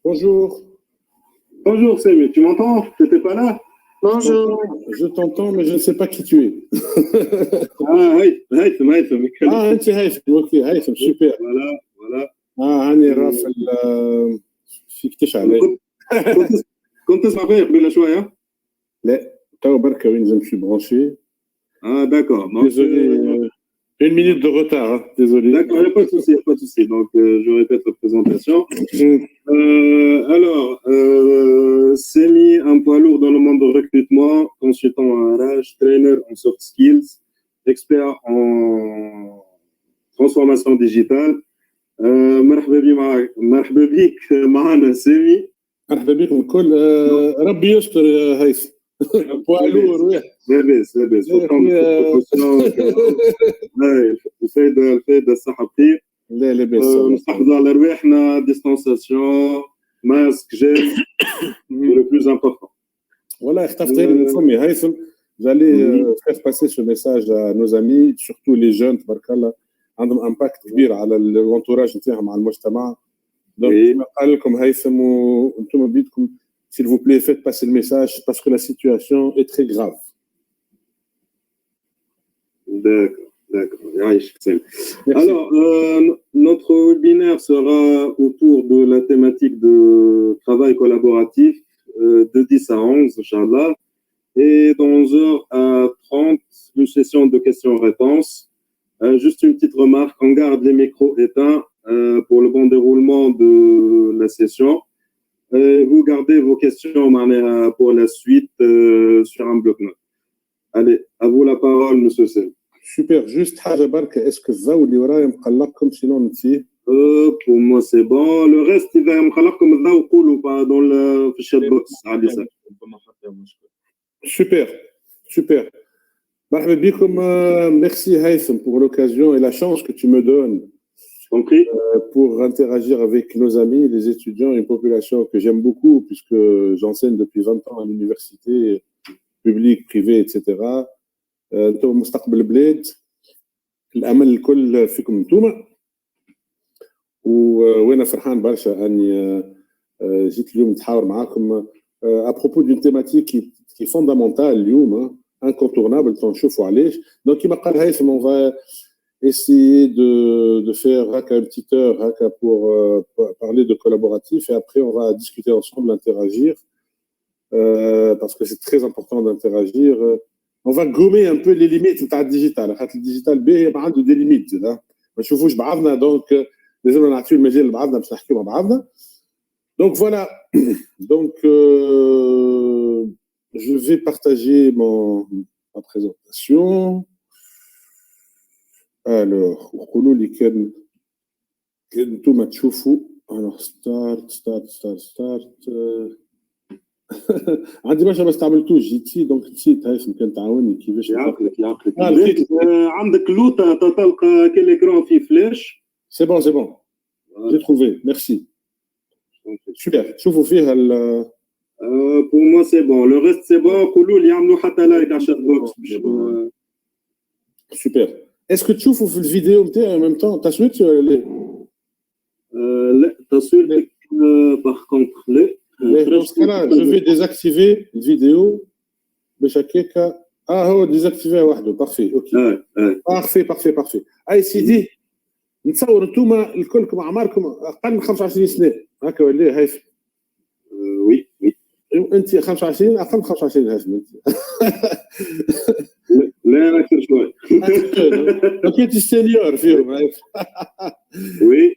Bonjour. Bonjour Samy, tu m'entends? Tu n'étais pas là? Bonjour. Je t'entends, mais je ne sais pas qui tu es. هيثم أنت هيثم، أوكي هيثم سوبر. voilà. هاني رافل فيك تشعل. كنت تسمع فيا قبل شوية؟ لا، تو بركة وين je me suis branché. D'accord. Désolé, une minute de retard, hein. Désolé. D'accord, il n'y a pas de souci. Donc, je répète la présentation. Semi, un poids lourd dans le monde de recrutement, consultant en RH, trainer en soft skills, expert en transformation digitale. مرحبا بك معنا سامي. مرحبا بكم الكل. ربي يستر يا هيثم. poids lourd. لاباس الفايدة الصحة بخير. لا لاباس. نحافظوا على رواحنا، ديستانساسيون، ماسك، جل، le plus important. Voilà, اختفت لي من فمي هيثم. J'allais faire passer ce message à nos amis, surtout les jeunes, تبارك الله. عندهم امباكت كبير على الانتوراج نتاعهم على المجتمع. دونك قال لكم هيثم وانتم بيدكم s'il vous plaît faites passer le message parce que la situation est très grave. D'accord. Alors, notre webinaire sera autour de la thématique de travail collaboratif de 10 à 11, Inch'Allah. Et dans 11h30, une session de questions-réponses. Juste une petite remarque, on garde les micros éteints pour le bon déroulement de la session. Vous gardez vos questions pour la suite sur un bloc-notes. Allez, à vous la parole, monsieur Sel. Super, juste حاجة بركة, est-ce que الضوء اللي ورايا مقلقكم sinon نسيه؟ Pour moi c'est bon, le reste إذا مقلقكم الضوء قولوا dans le chat box على اليسار. Super. مرحبا بكم. Merci Haytham pour l'occasion et la chance que tu me donnes pour interagir avec nos amis, les étudiants, une population que j'aime beaucoup puisque j'enseigne depuis 20 ans à l'université publique, privée, etc. انتم مستقبل البلاد، الامل الكل فيكم انتم، وانا فرحان برشا اني جيت اليوم نتحاور معاكم à propos d'une thématique qui est fondamentale اليوم, incontournable تنشوفوا علاش. Donc كما قال هيثم on va essayer de faire un petit heure pour parler de collaboratif et après on va discuter ensemble, interagir parce que c'est très important d'interagir. On va gommer un peu les limites de le digital. Le digital باهي ما عنده des limites. ما نشوفوش بعضنا donc لازم نعطيو المجال لبعضنا باش نحكيو مع بعضنا. Donc voilà. Donc je vais partager ma présentation. Alors, وقولوا لي كان انتم تشوفوا. Alors start. عندي برشا ما استعملتوش, جيت فيه دونك نسيت. هاي كان تعاوني كيفاش يعقلك عندك لوطه تلقى كل اكران فيه فلاش. سي بون j'ai trouvé, merci. Super. شوفوا فيها pour moi c'est bon, le reste c'est bon. قولوا لي يعملوا حتى لايك على الشات بوكس. Super. Est-ce que تشوفوا في الفيديو نتاعي en même temps تصويت ولا لا؟ لا تصوير par contre لا. Dans ce cas-là, je vais désactiver la vidéo. هو désactiver وحده. Parfait. OK. Parfait. اي سيدي نتصور انتم الكلكم اعماركم اقل من 25 سنه هكا ولا هيثم؟ وي انت 25 اقل من 25 هيثم انت. لا اكثر شوي. انت السينيور فيهم. وي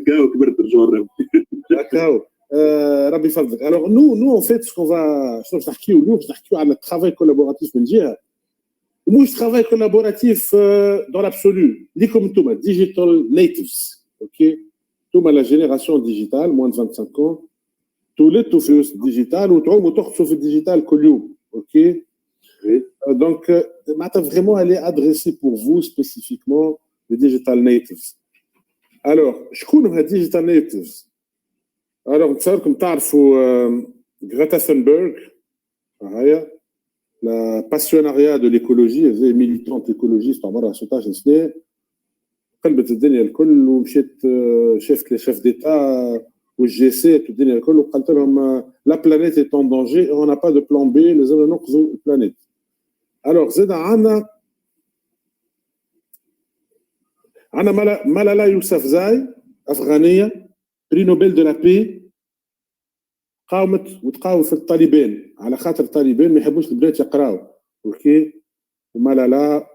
كاو كبرت رجوع هكا. ربي يفضلك. Alors nous en fait ce qu'on va نحكيو اليوم على الترافاي كولابوراتيف من جهه ومش travail collaboratif dans l'absolu. ليكم انتم digital natives, ok. انتم la génération digitale moins de 25 ans, تولدتوا في الديجيتال وتعوموا تخصوا في الديجيتال كل يوم, ok. Donc معناتها vraiment elle est adressée pour vous spécifiquement les digital natives. Alors شكون هما digital natives؟ Alors نتصوركم تعرفوا غريتا ثونبرغ, هيا la passionnariat de l'écologie, elle est militante écologiste عمرها 16 سنه, قلبت الدنيا الكل ومشيت شافت لي شيف ديتا والجي 7 والدنيا الكل وقالت لهم لا بلانيت est en danger on n'a pas de plan B لازمنا ننقذوا البلانيت. الوغ زاد عندنا مالالا يوسف زاي افغانيه بري نوبل دو لا بي قاومت وتقاوم في الطالبان على خاطر الطالبان ما يحبوش البنات يقراو اوكي ومالالا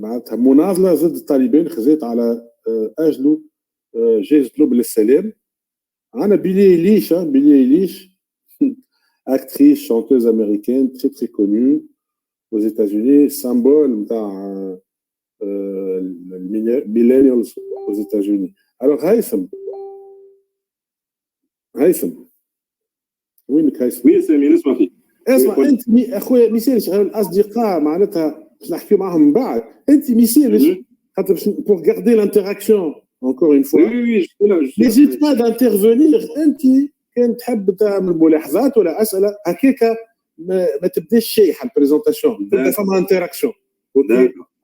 معناتها مناضله ضد الطالبان خذت على اجله جائزه نوبل للسلام. عندنا بيلي ايليش actrice chanteuse américaine très très connue aux États-Unis symbole نتاع millennials aux États-Unis. Alors هيثم وينك هيثم؟ وي سامي نسمع فيك. اسمع انت اخويا ما يصيرش الاصدقاء معناتها باش نحكيو معاهم من بعد انت ما يصيرش خاطر pour garder l'interaction encore une fois. Oui, n'hésite pas d'intervenir انت كان تحب تعمل ملاحظات ولا اسئله هكاك ما تبداش شيحه البريزونطاسيون تبدا فما انتراكسيون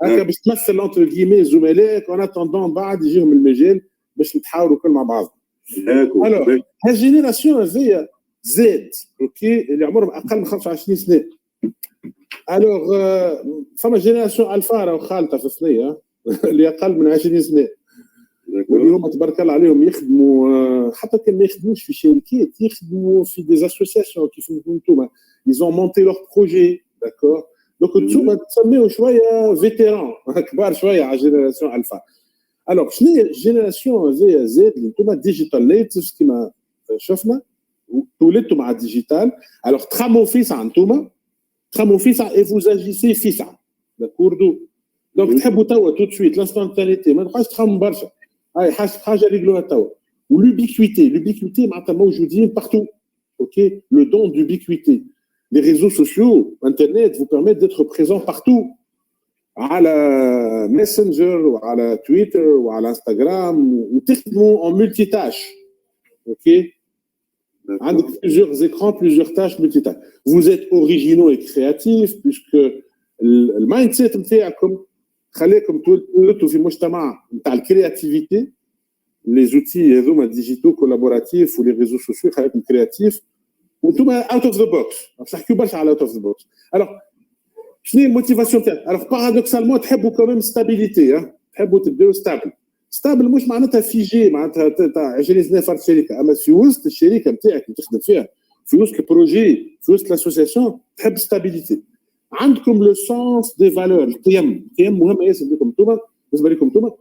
هكا باش تمثل انتر كيمي زملائك وانا اتوندون بعد يجيهم المجال باش نتحاوروا كل مع بعض. الوغ هالجينيراسيون هذيا زاد اوكي اللي عمرهم اقل من 25 سنه. الوغ فما جينيراسيون الفا راهو خالطه في الثنيه اللي اقل من 20 سنه واللي هما تبارك الله عليهم يخدموا حتى كان ما يخدموش في شركات يخدموا في دي اسوسياسيون كيف انتوما ils ont monté leur projet d'accord donc انتوما تسميو شويه فيتيران كبار شويه على جينيراسيون الفا. الوغ شنو هي الجينيراسيون هذيا زاد اللي انتوما ديجيتال نيتيفز كيما شفنا ولدتوا مع الديجيتال. الوغ تخموا فيسع انتوما تخموا فيسع اي فوز اجيسي فيسع داكوردو دونك تحبوا توا تو سويت لانستانتانيتي ما تبقاش تخموا برشا هاي حاجه ريغلوها توا. ولوبيكويتي معناتها موجودين بارتو اوكي لو دون دوبيكويتي. Les réseaux sociaux, Internet vous permettent d'être présent partout. على ماسنجر وعلى تويتر وعلى انستغرام وتخدموا en multitâche. اوكي عندك plusieurs écrans, plusieurs tâches multitâches. Vous êtes originaux et créatifs puisque المايند سيت نتاعكم خليكم تولدوا في مجتمع نتاع الكرياتيفيتي. لي زوتي هذوما ديجيتو كولابوراتيف ولي ريزو سوسيو خليكم كرياتيف وانتم اوت اوف ذا بوكس. باش نحكيو برشا على اوت اوف ذا بوكس. الوغ شنو هي الموتيفاسيون تاعك؟ الوغ بارادوكسالمون تحبوا كوميم ستابيليتي تحبوا تبداو ستابل مش معناتها فيجي معناتها تاع 20 سنه فرد شركه اما في وسط الشركه نتاعك اللي تخدم فيها في وسط البروجي في وسط لاسوسياسيون تحب ستابيليتي. عندكم لو سونس دي فالور القيم مهمه ياسر لكم انتم بالنسبه لكم انتم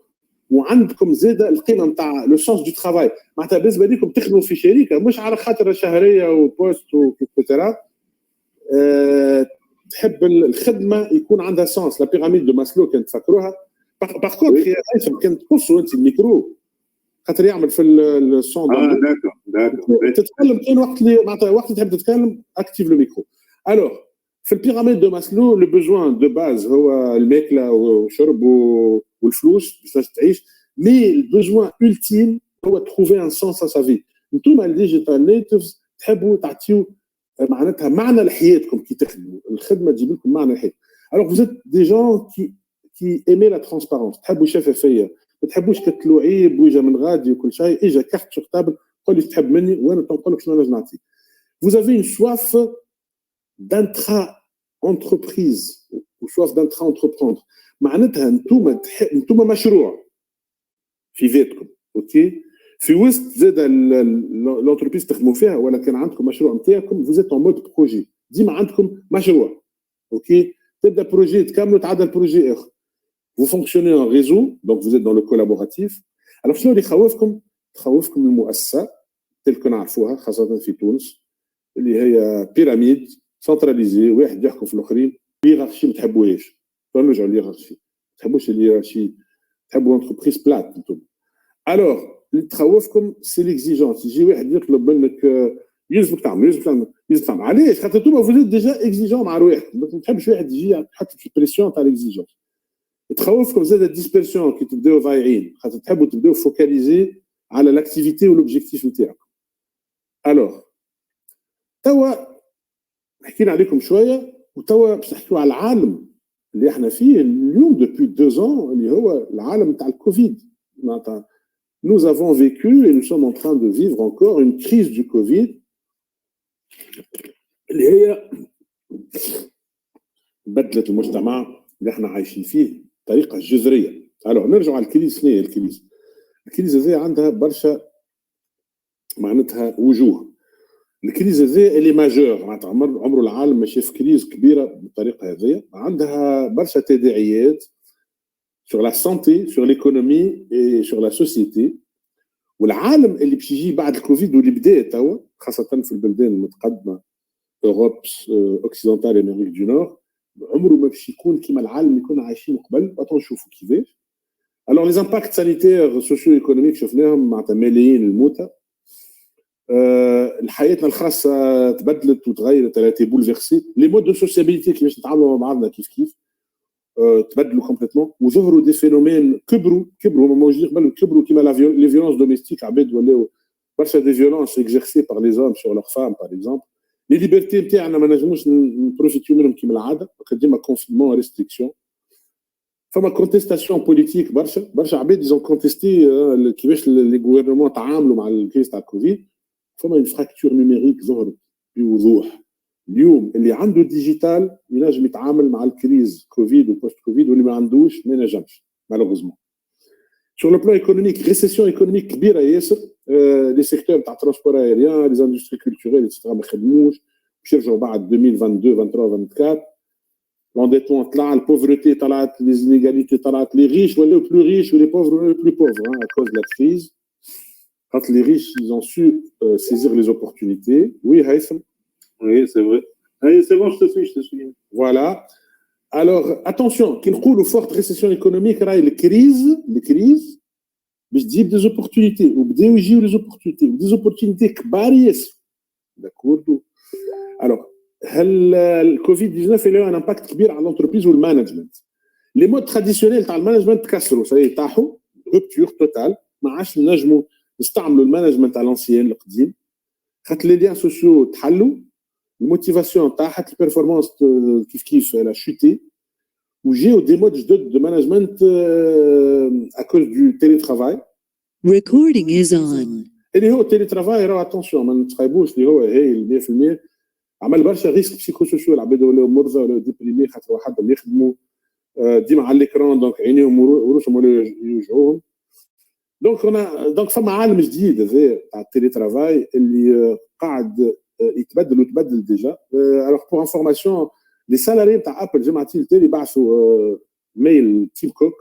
وعندكم زاده القيمه نتاع لو سونس دو ترافاي معناتها بالنسبه لكم تخدموا في شركه مش على خاطر شهريه وبوست وكذا تحب الخدمه يكون عندها سونس. لا بيراميد دو ماسلو كنت تفكروها باغ كونتر كنت تقصوا انت الميكرو خاطر يعمل في الصون داكور تتكلم كاين وقت اللي معناتها وقت تحب تتكلم اكتيف لو ميكرو. الوغ في البيراميد دو ماسلو لو بوزوان دو باز هو الماكله والشرب والفلوس باش تعيش مي البوزوان التيم هو تروفي ان سونس ا سا في. انتوما الديجيتال نيتيفز تحبوا تعطيو معناتها معنى لحياتكم كي تخدموا الخدمه تجيب لكم معنى لحياتكم. الوغ فوز دي جون كي ايمي لا ترونسبارونس تحبوا الشفافيه ما تحبوش كتلو عيب ويجا من غادي وكل شيء اجا كارت سور تابل قول لي تحب مني وانا تنقول لك شنو نجم نعطيك. Vous avez une soif d'intra-entreprise ou soif d'intra-entreprendre. معناتها انتوما مشروع في ذاتكم اوكي في وسط زاد لونتربريز تخدموا فيها ولا كان عندكم مشروع نتاعكم vous êtes en mode projet ديما عندكم مشروع اوكي تبدا بروجي تكملوا تعدل بروجي اخر. Vous fonctionnez en réseau donc vous êtes dans le collaboratif. Alors شنو اللي تخوفكم المؤسسه تلك نعرفوها خاصه في تونس اللي هي بيراميد سنتراليزي واحد يحكم في الاخرين هيرارشي ما تحبوهاش ترجعوا للهيرارشي ما تحبوش الهيرارشي تحبوا انتربريز بلات انتم. الوغ اللي تخوفكم سي ليكزيجونس يجي واحد يطلب منك يلزمك تعمل علاش خاطر انتم فوزيت ديجا اكزيجون مع رواحك ما تحبش واحد يجي يحط في بريسيون تاع ليكزيجونس. تخوفكم زاد الديسبيرسيون كي تبداو ضايعين خاطر تحبوا تبداو فوكاليزي على لاكتيفيتي ولوبجيكتيف نتاعكم. الوغ توا حكينا عليكم شويه وتوا باش نحكيو على العالم اللي احنا فيه اليوم دوبي 2 ans اللي هو العالم تاع الكوفيد معناتها nous avons vécu et nous sommes en train de vivre encore une crise du Covid اللي هي بدلت المجتمع اللي احنا عايشين فيه بطريقه جذريه. نرجع على الكريز. شنو هي الكريز؟ الكريز هذه عندها برشا معناتها وجوه. الكريز هذه اللي ماجور معناتها عمره العالم ما شاف كريز كبيره بالطريقه هذه. عندها برشا تداعيات sur la santé, sur l'économie et sur la société. والعالم اللي باش يجي بعد الكوفيد واللي بدا توا خاصه في البلدان المتقدمه اوروب اوكسيدونتال امريك دو نور عمره ما باش يكون كيما العالم اللي كنا عايشين قبل. نشوفوا كيفاش. Alors les impacts sanitaires socio-économiques شفناهم معناتها ملايين الموتى. حياتنا الخاصه تبدلت وتغيرت. elle a été bouleversée. les modes de sociabilité كيفاش نتعاملوا مع بعضنا كيف تبدلوا كومبليتمون. وظهروا دي فينومين كبروا هما موجودين قبل كبروا كيما لي فيولونس دوميستيك. عباد ولاو برشا دي فيولونس اكزيرسي بار لي زوم سور لور فام باغ اكزومبل. لي ليبرتي نتاعنا ما نجموش نبروفيتيو منهم كيما العاده. ديما كونفينمون ريستريكسيون. فما كونتيستاسيون بوليتيك برشا عباد يزون كونتيستي كيفاش لي غوفرنمون تعاملوا مع الكريس تاع الكوفيد. فما اون فراكتور نيميريك ظهرت بوضوح. اليوم اللي عنده ديجيتال ينجم يتعامل مع الكريز كوفيد وبوست كوفيد واللي ما عندوش ما ينجمش مالوغوزمون. sur le plan économique récession économique كبيره ياسر. لي سيكتور تاع ترونسبور ايريان لي اندستري كولتوريل اكسترا ما خدموش باش يرجعوا بعد 2022 23 24. l'endettement طلع البوفرتي طلعت لي زينيغاليتي طلعت لي ريش ولاو بلو ريش ولي بوفر ولاو بلو بوفر à cause de la crise. quand les riches ils ont su saisir les opportunités. oui Haïssem. Oui, c'est vrai. Allez, c'est bon, je te suis. Voilà. Alors, attention, qu'il y ait une forte récession économique, les crises, mais je dis des opportunités, ou des opportunités كبار. D'accord. Alors, le Covid-19 a eu un impact كبير على l'entreprise ou le management. Les modes traditionnels تاع المانجمنت تكسروا، ça طاحوا، rupture totale. ما عادش نجموا نستعملوا المانجمنت على l'ancien القديم. خاطر les liens sociaux تحلوا. الموتيفاسيون طاحت. البيرفورمانس كيف elle a chuté. وجاو دي مود جدد دو مانجمنت à cause du télétravail. Recording is on. اللي هو التيلي ترافاي راه اتونسيون ما نتخيبوش اللي هو هايل 100%. عمل برشا ريسك بسيكوسوسيو. العباد ولاو مرضى ولاو ديبريمي خاطر وحدهم يخدموا ديما على الاكران دونك عينيهم وراسهم ولاو يوجعوهم. دونك فما عالم جديد هذا تاع التيلي ترافاي اللي قاعد يتبدل ديجا. alors pour information les salariés تاع ابل جماعتين التالي بعثوا ميل تيم كوك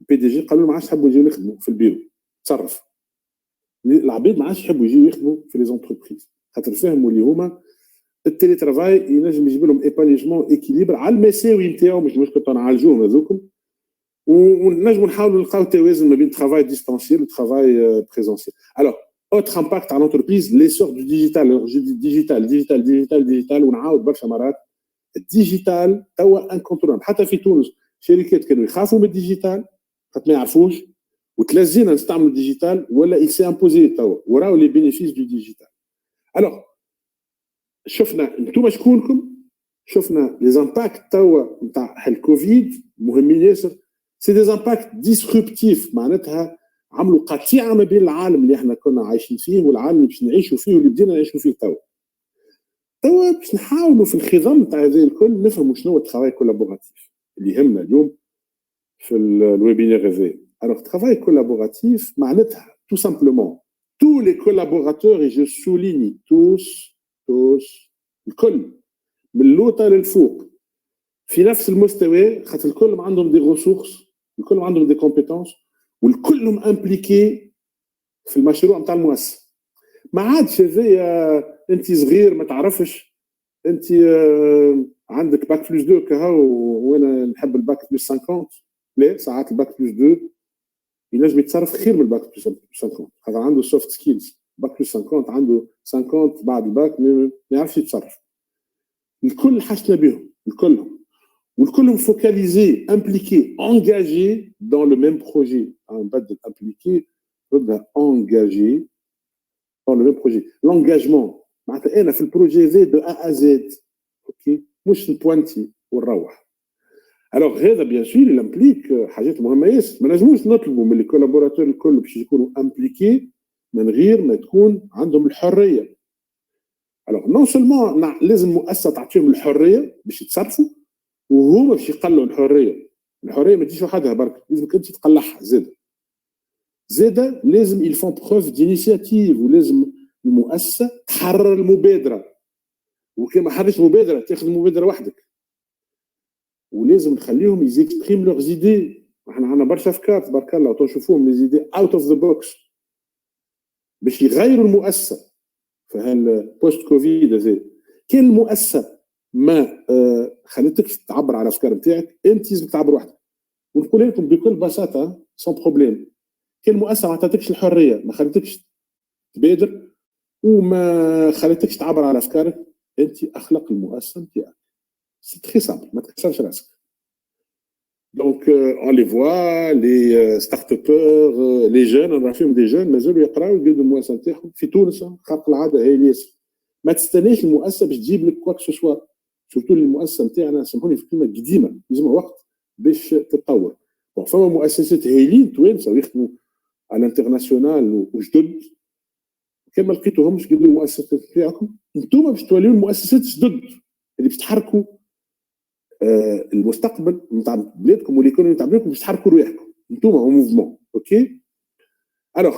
البي دي جي قالوا ما عادش يحبوا يجيو يخدموا في البيرو. تصرف العباد ما عادش يحبوا يجيو يخدموا في لي زونتربريز خاطر فهموا اللي هما التيلي ترافاي ينجم يجيب لهم ايبانيجمون ايكيليبر على المساوي نتاعو. مش مشكل نعالجوهم هذوكم ونجموا نحاولوا نلقاو توازن ما بين ترافاي ديستانسيال وترافاي بريزونسيال. alors autre impact à l'entreprise l'essor du digital. je dis digital ونعاود برشا مرات الديجيتال توا انكونترول. حتى في تونس شركات كانوا يخافوا من الديجيتال خاطر ما يعرفوش وتلازينا نستعملوا الديجيتال ولا يسي امبوزي توا وراو لي بينيفيس دو ديجيتال. alors شفنا انتم شكونكم شفنا لي امباكت توا نتاع الكوفيد مهمين ياسر. سي دي امباكت ديسربتيف معناتها عملوا قطيعه ما بين العالم اللي احنا كنا عايشين فيه والعالم اللي باش نعيشوا فيه واللي بدينا نعيشوا فيه توا باش نحاولوا في الخضم تاع هذا الكل نفهموا شنو هو الترافاي كولابوراتيف اللي يهمنا اليوم في الويبينير هذا. alors travail collaboratif معناتها tout simplement tous les collaborateurs et je souligne tous الكل من اللوطه للفوق في نفس المستوى خاطر الكل عندهم دي ريسورس الكل عندهم دي كومبيتونس والكلهم امبليكي في المشروع نتاع المؤسسه. ما عادش هذايا انت صغير ما تعرفش انت عندك باك بلس 2 كهو وانا نحب الباك بلس 50. لا ساعات الباك بلس 2 ينجم يتصرف خير من الباك بلس 50 خاطر عنده سوفت سكيلز. باك بلس 50 عنده 50 بعد الباك ما يعرفش يتصرف. الكل حشنا بهم الكلهم والكلهم فوكاليزي امبليكي انجاجي dans le même projet. بدل امبليكي بدل انجاجي dans le même projet. l'engagement معناتها انا في البروجي ذا دو ا ا زد اوكي مش نبوانتي ونروح. الوغ هذا بيان سور الامبليك حاجات مهمه ياسر، ما نجموش نطلبوا من الكولابوراتور الكل باش يكونوا امبليكي من غير ما تكون عندهم الحريه. الوغ نون سولمون لازم مؤسسه تعطيهم الحريه باش يتصرفوا، وهما باش يقلوا الحريه. الحريه ما تجيش وحدها برك، لازمك انت تقلعها زاده لازم يلفون بروف دينيسياتيف، ولازم المؤسسه تحرر المبادره، وكي ما حررش مبادره تاخذ المبادره وحدك. ولازم نخليهم يزيكسبريم لوغ زيدي. احنا عندنا برشا افكار تبارك الله وتشوفوهم لي زيدي اوت اوف ذا بوكس باش يغيروا المؤسسه في هالبوست كوفيد هذا. كان المؤسسه ما خلتكش تعبر على الافكار نتاعك، انت لازم تعبر وحدك. ونقول لكم بكل بساطه سون بروبليم، كان المؤسسه ما عطاتكش الحريه، ما خلتكش تبادر وما خلتكش تعبر على افكارك، انت اخلق المؤسسه نتاعك. سي تري سامبل، ما تكسرش راسك. دونك اون لي فوا لي ستارت ابور لي جون، انا فيهم دي جون مازالوا يقراو يقدموا المؤسسه نتاعهم في تونس خارق العاده. هي الياس ما تستناش المؤسسه باش تجيب لك كواك سو سوا، سورتو المؤسسه نتاعنا سامحوني في الكلمه قديمه، لازمها وقت باش تتطور. فما مؤسسات هايلين توانسه ويخدموا على الانترناسيونال وجدد، كان ما لقيتوهمش قدروا المؤسسات نتاعكم، انتم باش توليو المؤسسات جدد اللي باش تحركوا المستقبل نتاع بلادكم والايكونومي نتاع بلادكم، باش تحركوا رواحكم انتم او موفمون. اوكي الوغ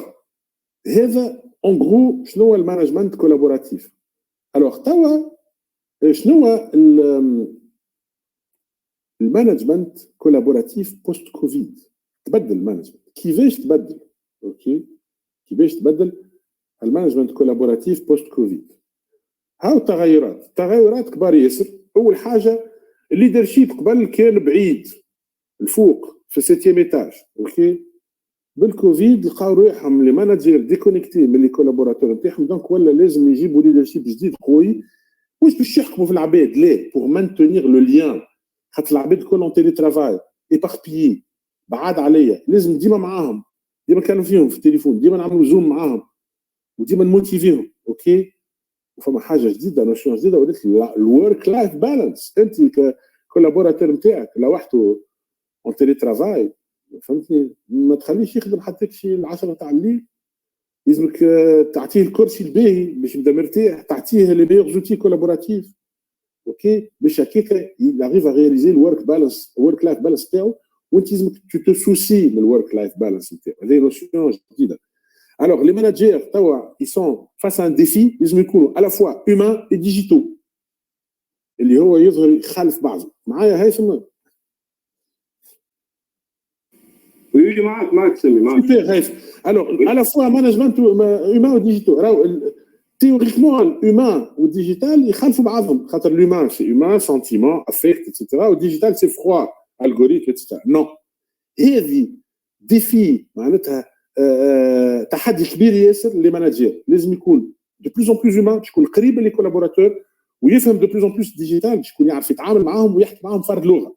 هذا اون غرو شنو هو المانجمنت كولابوراتيف. الوغ توا شنو هو المانجمنت كولابوراتيف بوست كوفيد؟ تبدل المانجمنت، كيفاش تبدل؟ اوكي كيفاش تبدل المانجمنت كولابوراتيف بوست كوفيد؟ هاو تغيرات كبار ياسر. اول حاجه الليدرشيب قبل كان بعيد الفوق في السيتيام ايتاج، اوكي بالكوفيد لقاو روحهم لي ماناجير ديكونيكتي من لي كولابوراتور نتاعهم، دونك ولا لازم يجيبوا ليدرشيب جديد قوي، مش باش يحكموا في العباد، لا بور مانتونيغ لو ليان، خاطر العباد الكل اون تيلي ترافاي ايباربيي بعاد عليا، لازم ديما معاهم، ديما نكلم فيهم في التليفون، ديما نعملوا زوم معاهم وديما نموتيفيهم. اوكي وفما حاجه جديده، نوشن جديده ولات الورك لايف بالانس. انت كولابوراتور نتاعك لوحده اون تيلي ترافاي، فهمتني، ما تخليش يخدم حتى شي العشرة تاع الليل، لازمك تعطيه الكرسي الباهي باش يبدا مرتاح، تعطيه لي ميور زوتي كولابوراتيف. اوكي باش هكاك ياريف ا رياليزي الورك بالانس، الورك لايف بالانس تاعو، وانت لازمك تو سوسي من الورك لايف بالانس نتاعو. هذه نوشن جديده. Alors, les managers, ils sont face à un défi, ils sont à la fois humains et digitaux. اللي هو يظهر يخالف بعضه. معايا هيثم؟ ويجي معك سامي معك. سوبر هيثم. Alors, à la fois management humain et digitaux. راهو théoriquement الhumain والdigital يخالفوا بعضهم، خاطر l'humain c'est humain, sentiment, affect, etc. والdigital c'est froid, algorithme, etc. Non. هذه défi معناتها تحدي كبير ياسر لي ماناجير، لازم يكون دو بلوز اون بلوز هيومان، باش يكون قريب لي كولابوراتور ويفهم دو بلوز اون بلوس ديجيتال، باش يكون يعرف يتعامل معاهم ويحكي معاهم فرد لغه.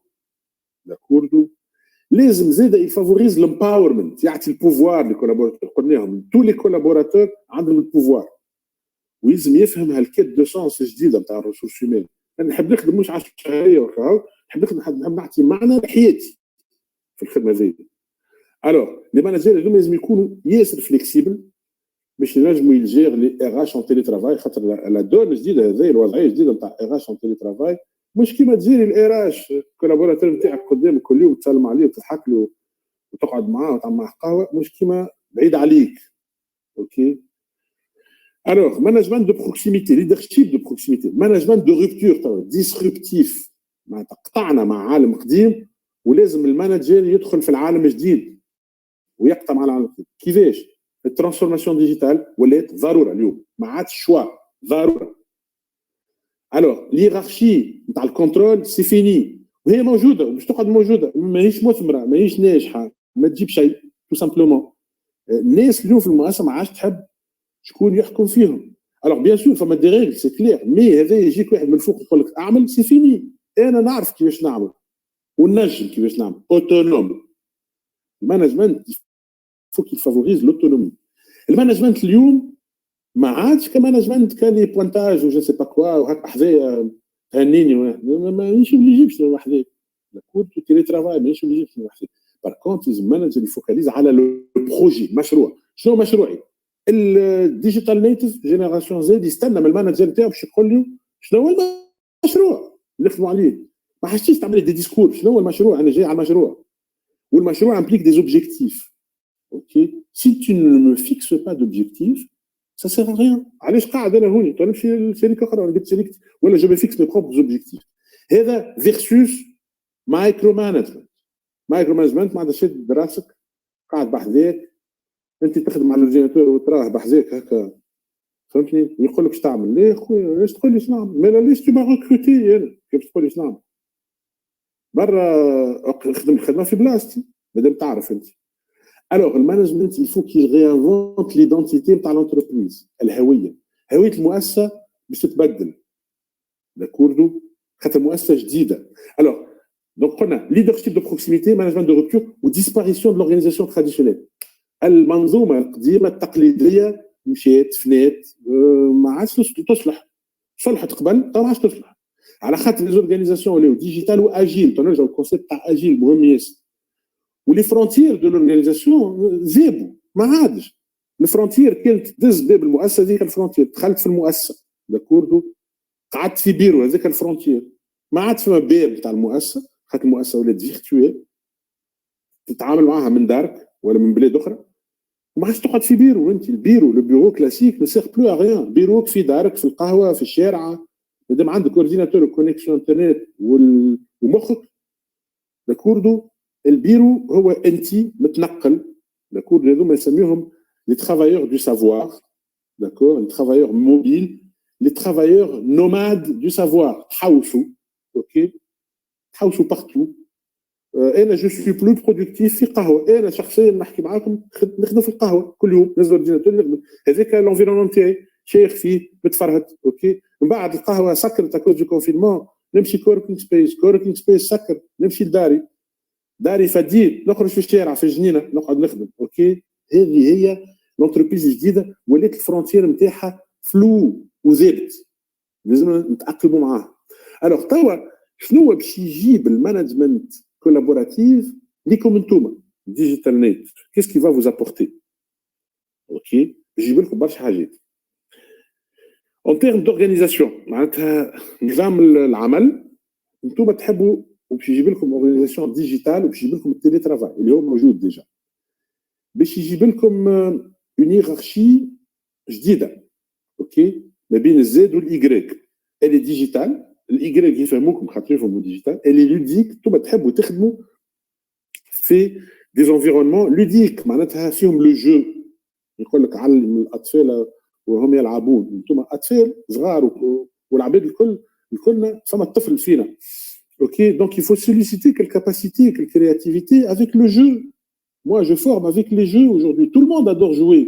داكوردو لازم زاده يفافوريز الامباورمنت، يعطي البوفوار لي كولابوراتور. قلناهم تو لي كولابوراتور عندهم البوفوار، ويلزم يفهم هالكيت دو سونس الجديده نتاع الريسورس هيومان. انا نحب نخدم مش 10 شهريه وكاو، نحب نعطي معنى لحياتي في الخدمه هذه. الوغ لي ماناجير هذوما لازم يكونوا ياسر فليكسيبل باش ينجموا يلجير لي اغاش اون تيلي ترافاي، خاطر لا دون الجديده هذه الوضعيه الجديده نتاع اغاش اون تيلي ترافاي مش كيما تجيري الاراش كولابوراتور نتاعك قدامك كل يوم تسلم عليه وتضحك له وتقعد معاه وتعمل معاه قهوه، مش كيما بعيد عليك. اوكي الوغ مانجمنت دو بروكسيميتي، ليدرشيب دو بروكسيميتي، مانجمنت دو روبتور توا ديسربتيف، معناتها قطعنا مع عالم قديم ولازم المانجر يدخل في العالم الجديد ويقطع مع العالم الجديد. كيفاش؟ الترانسفورماسيون ديجيتال ولات ضروره اليوم، ما عادش شوا، ضروره. الوغ ليغارشي نتاع الكونترول سي فيني، وهي موجوده ومش تقعد موجوده، ماهيش مثمره، ماهيش ناجحه، ما تجيب شيء تو سامبلومون. الناس اليوم في المؤسسه ما عادش تحب شكون يحكم فيهم. الوغ بيان سور فما دي ريغل سي كلير، مي هذا يجيك واحد من الفوق يقول لك اعمل، سي فيني. انا نعرف كيفاش نعمل وننجم كيفاش نعمل، اوتونوم. المانجمنت فوق يفافوريز لوتونومي. المانجمنت اليوم ما عادش كمانجمنت كان لي بوانتاج وجو سي با كوا وهكا حذايا هنيني، ما يجيبش حذايا. داكور تيلي ترافاي ماشي يجي في وحده. بار كونت المانجر يفوكاليز على لو بروجي مشروع. شنو مشروعي؟ الديجيتال نيتيف جينيراسيون زد يستنى من المانجر نتاعو باش يقول له شنو هو المشروع اللي نخدموا عليه. ما حاجتيش تعمل دي ديسكور شنو هو المشروع، انا جاي على المشروع والمشروع امبليك دي زوبجيكتيف. اوكي سي tu ne me fixes pas d'objectif ça sert à rien. علاش قاعد انا هوني نمشي لشركه اخرى نقول شركتي ولا جو فيكس مي بروبر زوبجيكتيف. هذا فيرسوس مايكرو مانجمنت. مايكرو مانجمنت معناتها شد براسك قاعد بحذاك انت تخدم على الاورديناتور وتراه بحذاك هكا فهمتني يقول لك اش تعمل. ليه خويا ليش تقول لي اش نعمل؟ ما ليش تو ما ريكروتي انا كيف تقول لي اش نعمل؟ برا نخدم الخدمه في بلاصتي مادام تعرف انت. الوغ المانجمنت il faut qu'il réinvente l'identité نتاع l'entreprise. الهويه هويه المؤسسه باش تتبدل داكوردو خاطر مؤسسه جديده. الوغ دونك قلنا leadership de proximité management de rupture و disparition de l'organisation traditionnelle. المنظومه القديمه التقليديه مشات فنات ما عادش تصلح. صلحت قبل ما عادش تصلح على خاطر لي زورغانيزاسيون ولاو ديجيتال واجيل. تنرجعوا الكونسيبت تاع اجيل مهم ياسر. ولي فرونتيير دو لورغانيزاسيون ذابوا ما عادش. الفرونتيير كانت تدز باب المؤسسه هذيك الفرونتيير دخلت في المؤسسه داكوردو قعدت في بيرو هذاك الفرونتيير ما عاد فما باب تاع المؤسسه خاطر المؤسسه ولات فيرتوال تتعامل معها من دارك ولا من بلاد اخرى وما عادش تقعد في بيرو. انت البيرو لو بيرو كلاسيك ما سيغ بلو ا ريان. بيروك في دارك في القهوه في الشارع مادام عندك اورديناتور وكونيكسيون انترنت ومخك داكوردو. البيرو هو انت متنقل داكور. هذوما يسميهم لي ترافايور دو سافوار داكور. لي ترافايور موبيل لي ترافايور نوماد دو سافوار تحوسوا اوكي تحوسوا بارتو. انا جو سوي بلو برودكتيف في قهوه. انا شخصيا نحكي معاكم نخدم في القهوه كل يوم نزل اورديناتور نخدم هذاك لونفيرونمون تاعي شيخ فيه متفرهد اوكي. من بعد القهوه سكرت اكوز دو كونفينمون نمشي كوركينغ سبيس سكر نمشي لداري فديت نخرج في الشارع في الجنينه نقعد نخدم اوكي. هذه هي لونتربريز الجديده ولات الفرونتير نتاعها فلو وذابت لازم نتاقلموا معاها. الوغ توا شنو باش يجيب المانجمنت كولابوراتيف ليكم انتوما ديجيتال نيت كيس كي فا فوز ابورتي اوكي. يجيب لكم برشا حاجات اون تيرم دورغانيزاسيون معناتها نظام العمل انتوما تحبوا وباش يجيب لكم اورغانيزاسيون ديجيتال وباش يجيب لكم التيلي ترافاي اللي هو موجود ديجا باش يجيب لكم اون هيرارشي جديده اوكي ما بين الزد والايكغيك. اللي ديجيتال الايكغيك يفهموكم خاطر يفهموا ديجيتال اللي لوديك انتوما تحبوا تخدموا في دي زونفيرونمون لوديك معناتها فيهم لو جو. يقول لك علم الاطفال وهم يلعبون. انتوما اطفال صغار والعباد الكلنا فما الطفل فينا ok. Donc il faut solliciter quelle capacité, quelle créativité avec le jeu. Moi je forme avec les jeux aujourd'hui. Tout le monde adore jouer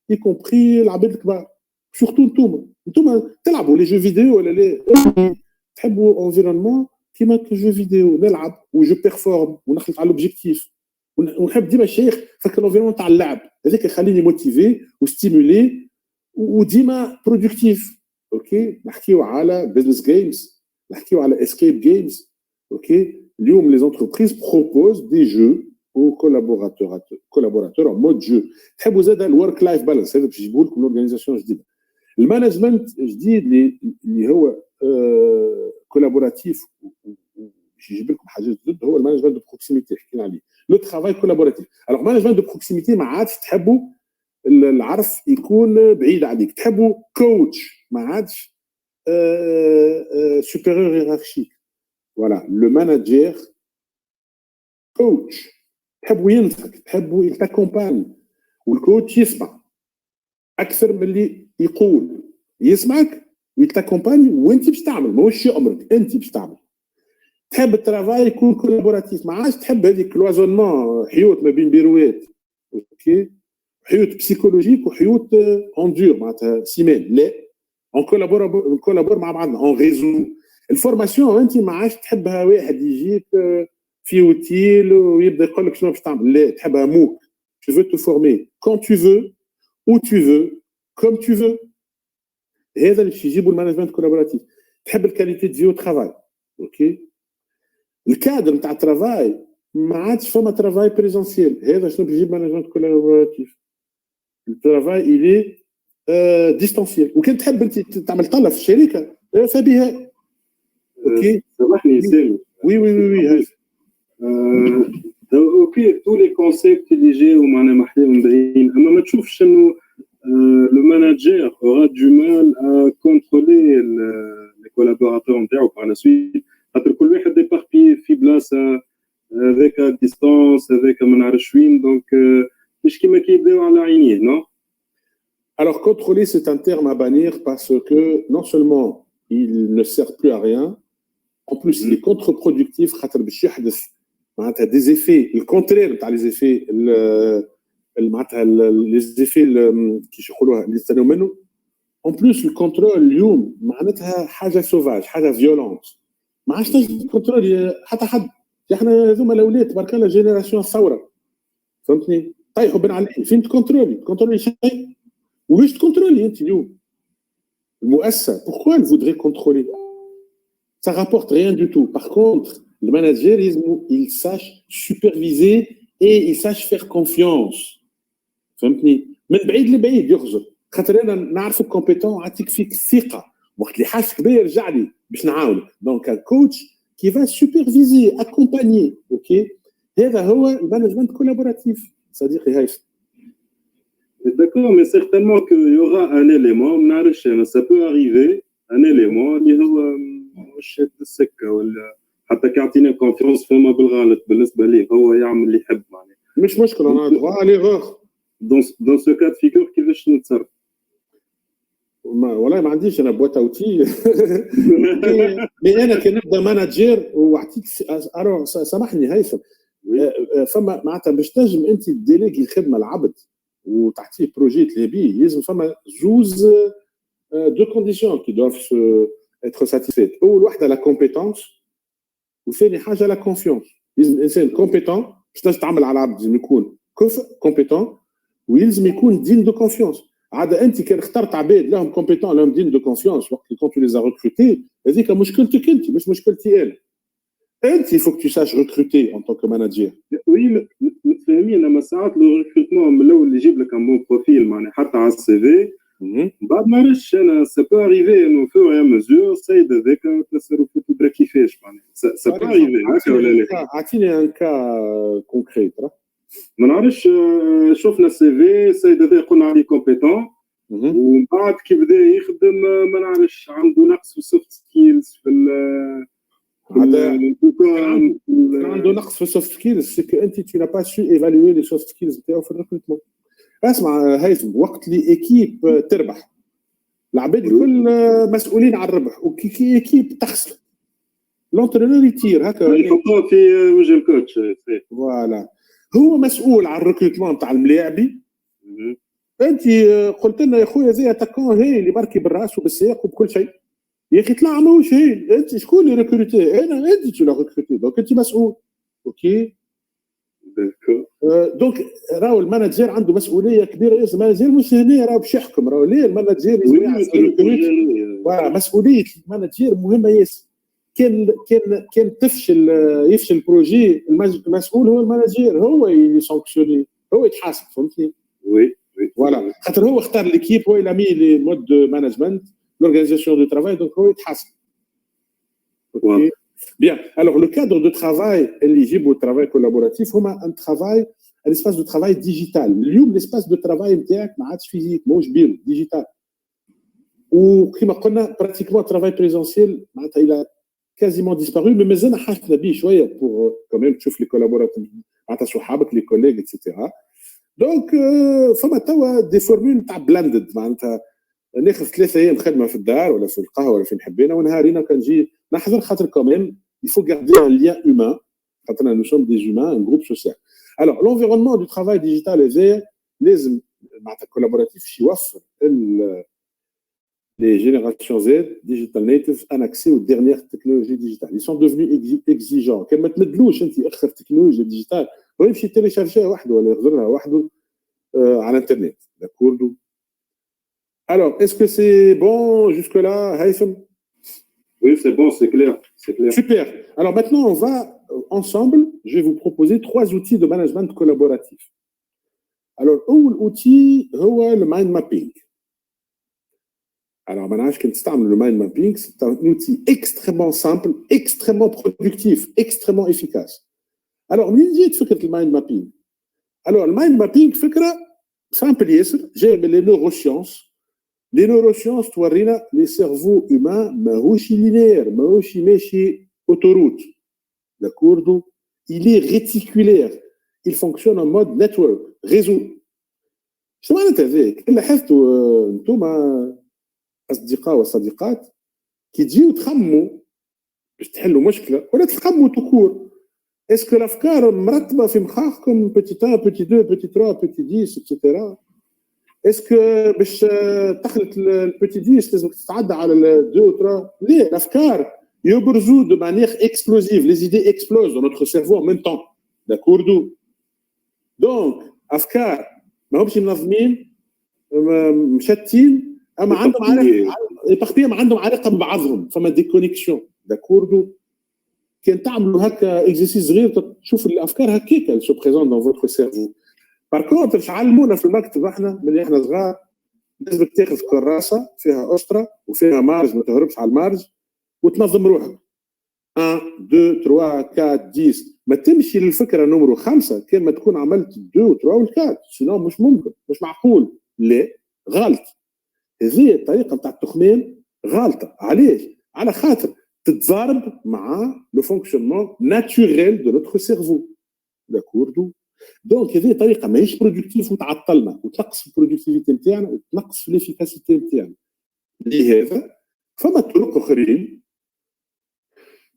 y compris العباد الكبار surtout انتوما تلعبوا les jeux vidéo ولا لا تحبوا environnement كيما الجو فيديو نلعب وجو بيرفورم ونخلط على لوبجيكتيف ونحب ديما الشيخ فك الانفيرونمون تاع اللعب هذاك يخليني موتيفي وستيمولي وديما برودكتيف اوكي. نحكيو على بزنس جيمز نحكيو على اسكيب جيمز اوكي. اليوم لي زونتربريز بروبوز دي جو او كولابوراتور ان مود جو. تحبوا زاد الورك لايف بالانس هذا باش يجيبوا لكم اورغانيزاسيون جديده. المانجمنت جديد اللي هو كولابوراتيف باش يجيب لكم حاجات جدد هو المانجمنت دو بروكسيميتي حكينا عليه لو ترافاي كولابوراتيف. الوغ مانجمنت دو بروكسيميتي ما عادش تحبوا العرف يكون بعيد عليك. تحبوا كوتش ما عادش سوبيريور هيرارشيك. فوالا لو ماناجير كوتش تحبوا ينصحك تحبوا يتاكومباني والكوتش يسمع اكثر من اللي يقول. يسمعك ويتاكومباني وانت باش تعمل ماهوش يامرك انت باش تعمل. تحب الترافاي يكون كولابوراتيف ما عادش تحب هذيك كلوازونمون حيوت ما بين بيروات اوكي حيوت بسيكولوجيك وحيوت اون دور معناتها سيمان لا اون كولابور مع بعضنا اون ريزو. الفورماسيون انت ما عادش تحبها واحد يجيك في اوتيل ويبدا يقول لك شنو باش تعمل لا تحبها موك tu veux te former quand tu veux où tu veux comme tu veux. هذا اللي باش يجيبوا المانجمنت كولابوراتيف. تحب الكاليتي دي او ترافاي اوكي. الكادر نتاع الترافاي ما عادش فما ترافاي بريزونسيال. هذا شنو بيجيب مانجمنت كولابوراتيف؟ الترافاي إلي ديستانسيال. وكان تحب انت تعمل طلة في الشركه فبها. اوكي سامحني سامي. وي وي وي وي اوكي تو لي كونسيبت اللي جاو معنا محليهم باهيين، اما ما تشوفش انه لو ماناجير اورا دو مال ا كونترولي لي كولابوراتور نتاعو بار لا سويت، خاطر كل واحد يباربي في بلاصه هذاك ديستانس هذاك ما نعرفش وين، دونك مش كيما كيبداو على عينيه نو. Alors, contrôler, c'est un terme à bannir parce que non seulement il ne sert plus à rien, en plus il est contre-productif, معناتها des effets, le contraire تاع les effets, معناتها les effets كيش يقولوها اللي يستناو منه. En plus le contrôle اليوم معناتها حاجة sauvage, حاجة violente. ما عادش تنجم تكونترولي حتى حد. احنا هذوما الاولاد تبارك الله جينيراسيون الثورة. فهمتني؟ طيحوا بن علي، فين تكونترولي شيء؟ وباش تكونترولي انت اليوم المؤسسه. pourquoi elle voudrait contrôler? Ça rapporte rien du tout. Par contre, le managerisme, il sache superviser et il sache faire confiance. فهمتني؟ من بعيد لبعيد يخزر، خاطر انا نعرفك كومبيتون، عطيك فيك ثقه، وقت اللي حاسك بيا يرجع لي باش نعاونك. دونك ان كوتش كي فا سوبرفيزي اكومباني. اوكي، هذا هو المانجمنت كولابوراتيف صديقي هيثم. D'accord, mais certainement qu'il y aura un élément, ça peut arriver, un élément اللي هو مش السكه ولا حتى كيعطينا كونفيونس فما بالغلط بالنسبه ليه، هو يعمل اللي يحب معناها. مش مشكل، انا دغوا ليغور. دون سو كاد فيغور كيفاش نتصرف؟ والله ما عنديش انا بوات اوتي. مي انا كي نبدا ماناجير وعطيك الو سامحني هيثم، فما معناتها باش تنجم انت ديليغي الخدمه العبد وتعطيه بروجي تلي بيه، لازم فما زوز دو كونديسيون كي دوف اتر ساتيسفيت. اول وحده لا كومبيتونس، وثاني حاجه لا كونفيونس. لازم الانسان كومبيتون باش تنجم تعمل على العبد، لازم يكون كفء كومبيتون ويلزم يكون دين دو كونفيونس. عاده انت كان اخترت عباد لهم كومبيتون لهم دين دو كونفيونس وقت اللي كنت لي ريكروتي، هذيك مشكلتك انت مش مشكلتي انا. انت il faut que tu saches recruter en tant que manager. وي متفاهمين، اما ساعات لو ريكروتمون من الاول يجيب لك ان بون بروفيل معناها حتى على السي في، بعد ما عرفتش انا سا بو اريفي انه فور يا مزور السيد هذاك تصرفاته تدرى كيفاش معناها سا بو اريفي هكا ولا لا؟ اعطيني ان كا كونكريت. ما نعرفش، شفنا السي في السيد هذا قلنا عليه كومبيتون، ومن بعد كي بدا يخدم ما نعرفش عنده نقص في السوفت سكيلز في عنده نقص في السوفت سكيلز. سي كو انت tu n'as pas su évaluer les soft skills نتاعو في الريكروتمون. اسمع هيثم، وقت اللي ايكيب تربح العباد الكل مسؤولين على الربح، وكي ايكيب تخسر لونترينور يطير هكا يحطوه في وجه الكوتش. فوالا هو مسؤول على الريكروتمون تاع الملاعبي. انت قلت لنا يا خويا زي اتاكون هي اللي بركي بالراس وبالسياق وبكل شيء، يا اخي طلع ماهوش هي. انت شكون اللي ريكروتي؟ انت اللي ريكروتي، دونك انت مسؤول. اوكي دونك راهو المانجر عنده مسؤوليه كبيره. المانجر مش هنا راهو باش يحكم، راهو ليه المانجر مسؤوليه المانجر مهمه ياسر. كان يفشل البروجي، المسؤول هو المانجر، هو يسانكسيوني، هو يتحاسب. فهمتني؟ وي فوالا، خاطر هو اختار ليكيب، هو لامي لي مود دو مانجمنت l'organisation du travail, donc هو يتحاسب. اوكي bien. Alors le cadre de travail éligible au travail collaboratif هما un travail, un espace de travail digital. اليوم l'espace de travail نتاعك ما عادش فيزيك، ماهوش بيرو، ديجيتال. وكما قلنا pratiquement travail présentiel معناتها il a quasiment disparu، mais مازلنا حاجتنا بيه شويه pour quand même تشوف لي كولابوراتور معناتها صحابك لي كوليغ اكسيتيرا. دونك فما توا دي فورمول تاع بلاندد، معناتها ناخذ 3 ايام خدمه في الدار ولا في القهوه ولا فين حبينا، ونهارينا كنجي نحضر، خاطر كمان il faut garder un lien humain، خاطر nous sommes des humains, un groupe social. Alors l'environnement du travail digital هذايا لازم معناتها كولابوراتيف باش يوفر les générations Z digital natives un accès aux dernières technologies digitales. Ils sont devenus exigeants. كان ما تمدلوش انت اخر تكنولوجيا ديجيتال هو يمشي تيليشارجيها وحده ولا يخزرها وحده على الانترنت. داكوردو. Alors, est-ce que c'est bon jusque-là, Haytham? Oui, c'est bon, c'est clair. Super. Alors maintenant, on va ensemble, je vais vous proposer 3 outils de management collaboratif. Alors, l'outil, c'est le mind mapping. Alors, le mind mapping, c'est un outil extrêmement simple, extrêmement productif, extrêmement efficace. Alors, on dit le mind mapping. Alors, le mind mapping, c'est simple, j'ai les neurosciences. Les neurosciences, les cerveaux humains, ماهوش linéaire, ماهوش ماشي autoroute. D'accord? Il est réticulaire. Il fonctionne en mode network, réseau. شنو معناتها هذاك؟ إلا لاحظتوا أنتوما أصدقاء وصديقات كي تجيو تخموا باش تحلوا مشكلة ولا تخموا تكور. اسكو الأفكار مرتبة في مخاخكم بيتي 1 بيتي 2 بيتي 3 بيتي 10 إتسيتيرا؟ اسكو باش تخلط البيتي 10 لازم تتعدى على 2 و 3؟ ليه؟ الأفكار يبرزوا de manière explosive. Les idées explosent dans notre cerveau en même temps. D'accord? Donc, أفكار ماهمش منظمين مشتين اما عندهم علاقه ما عندهم علاقه ببعضهم فما دي كونيكسيون. داكوردو كان تعملوا هكا اكزرسيس صغير تشوف الافكار هكاك سو بريزون دون فوتر سيرفو. بار كونتر علمونا في المكتب احنا من احنا صغار لازمك تاخذ كراسه فيها اسطره وفيها مارج ما تهربش على المارج وتنظم روحك 1 2 3 4 10 ما تمشي للفكره نمرو 5 كان ما تكون عملت 2 و 3 و 4 سينو مش ممكن مش معقول. لا غلط. هذه الطريقه نتاع التخمين غلطه. علاش؟ على خاطر تتضارب مع لو فونكسيونمون ناتوريل دو نوتر سيرفو. داكوردو دونك هذه طريقه ماهيش برودكتيف وتعطلنا وتنقص البرودكتيفيتي نتاعنا وتنقص الافيكاسيتي نتاعنا. لهذا فما طرق اخرين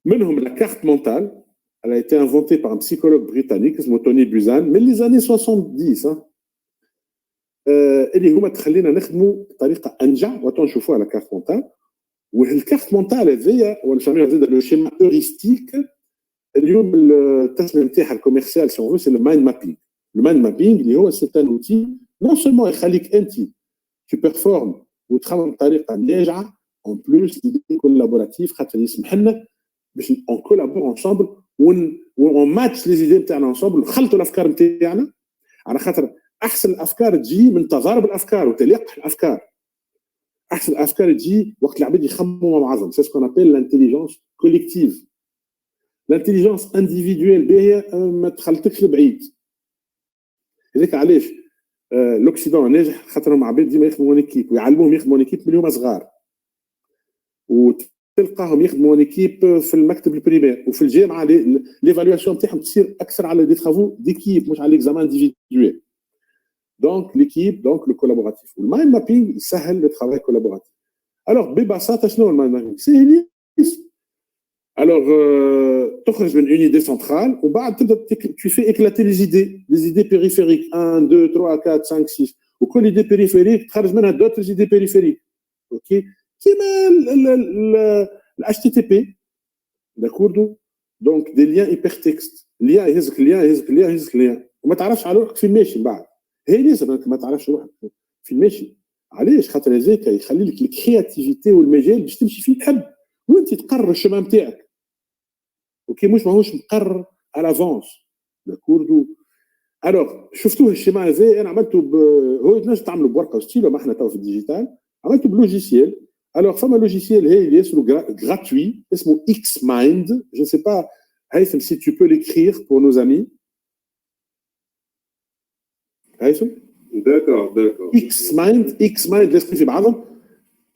منهم لا كارت مونتال. Elle a été inventée par un psychologue britannique, Tony Buzan, mais les années 70. اللي هما تخلينا نخدموا بطريقه انجع وتنشوفوا على كارت مونتال. والكارت مونتال هذيا ونسميها زاد لو شيما هيوريستيك. اليوم التسميه نتاعها الكوميرسيال سي سي لو مايند مابينغ. لو مايند مابينغ اللي هو سي ان اوتي نون سولمون يخليك انت tu performes وتخمم بطريقه ناجعه en plus il est collaboratif خاطر يسمح لنا باش on collabore ensemble on match les idées نتاعنا ensemble نخلطوا الافكار نتاعنا على خاطر احسن الافكار تجي من تضارب الافكار وتلاقح الافكار. احسن الافكار تجي وقت العباد يخمموا مع بعضهم. سي سكون ابل لانتيليجونس كوليكتيف. لانتيليجونس انديفيدويل باهيه ما تخلطكش لبعيد. هذاك علاش لوكسيدون ناجح خاطرهم عباد ديما يخدموا ايكيب ويعلموهم يخدموا ايكيب من يوم صغار. وتلقاهم يخدموا ايكيب في المكتب البريمير وفي الجامعه ليفالواسيون نتاعهم تصير اكثر على دي ترافو ديكيب مش على ليكزامان انديفيدويل. Donc l'équipe, donc le collaboratif. Le mind mapping, il sahel le travail collaboratif. Alors, ببساطة شنو le mind mapping? C'est ليس. Alors, تخرج من une idée centrale وبعد تبدا tu fais éclater les idées périphériques 1 2 3 4 5 6 وكل idée périphérique تخرج منها d'autres idées périphériques. OK? كيما ال HTTP. D'accord? Donc des liens hypertextes. لien يهزك لien وما تعرفش على روحك فين ماشي بعد. هي لازم انك ما تعرفش روحك في المشي. علاش؟ خاطر هذاك يخلي لك الكرياتيفيتي والمجال باش تمشي فيه تحب وانت تقرر الشمال نتاعك. اوكي مش ماهوش مقرر على افونس. داكوردو. الوغ شفتوه الشيما هذا انا عملته هو تنجم تعملوا بورقه وستيلو ما احنا تو في الديجيتال عملته بلوجيسيال. الوغ فما لوجيسيال هي اللي اسمه غراتوي اسمه اكس مايند. جو سي با هيثم سي tu peux l'écrire pour nos amis. D'accord. Xmind, l'esprit fait بعضهم.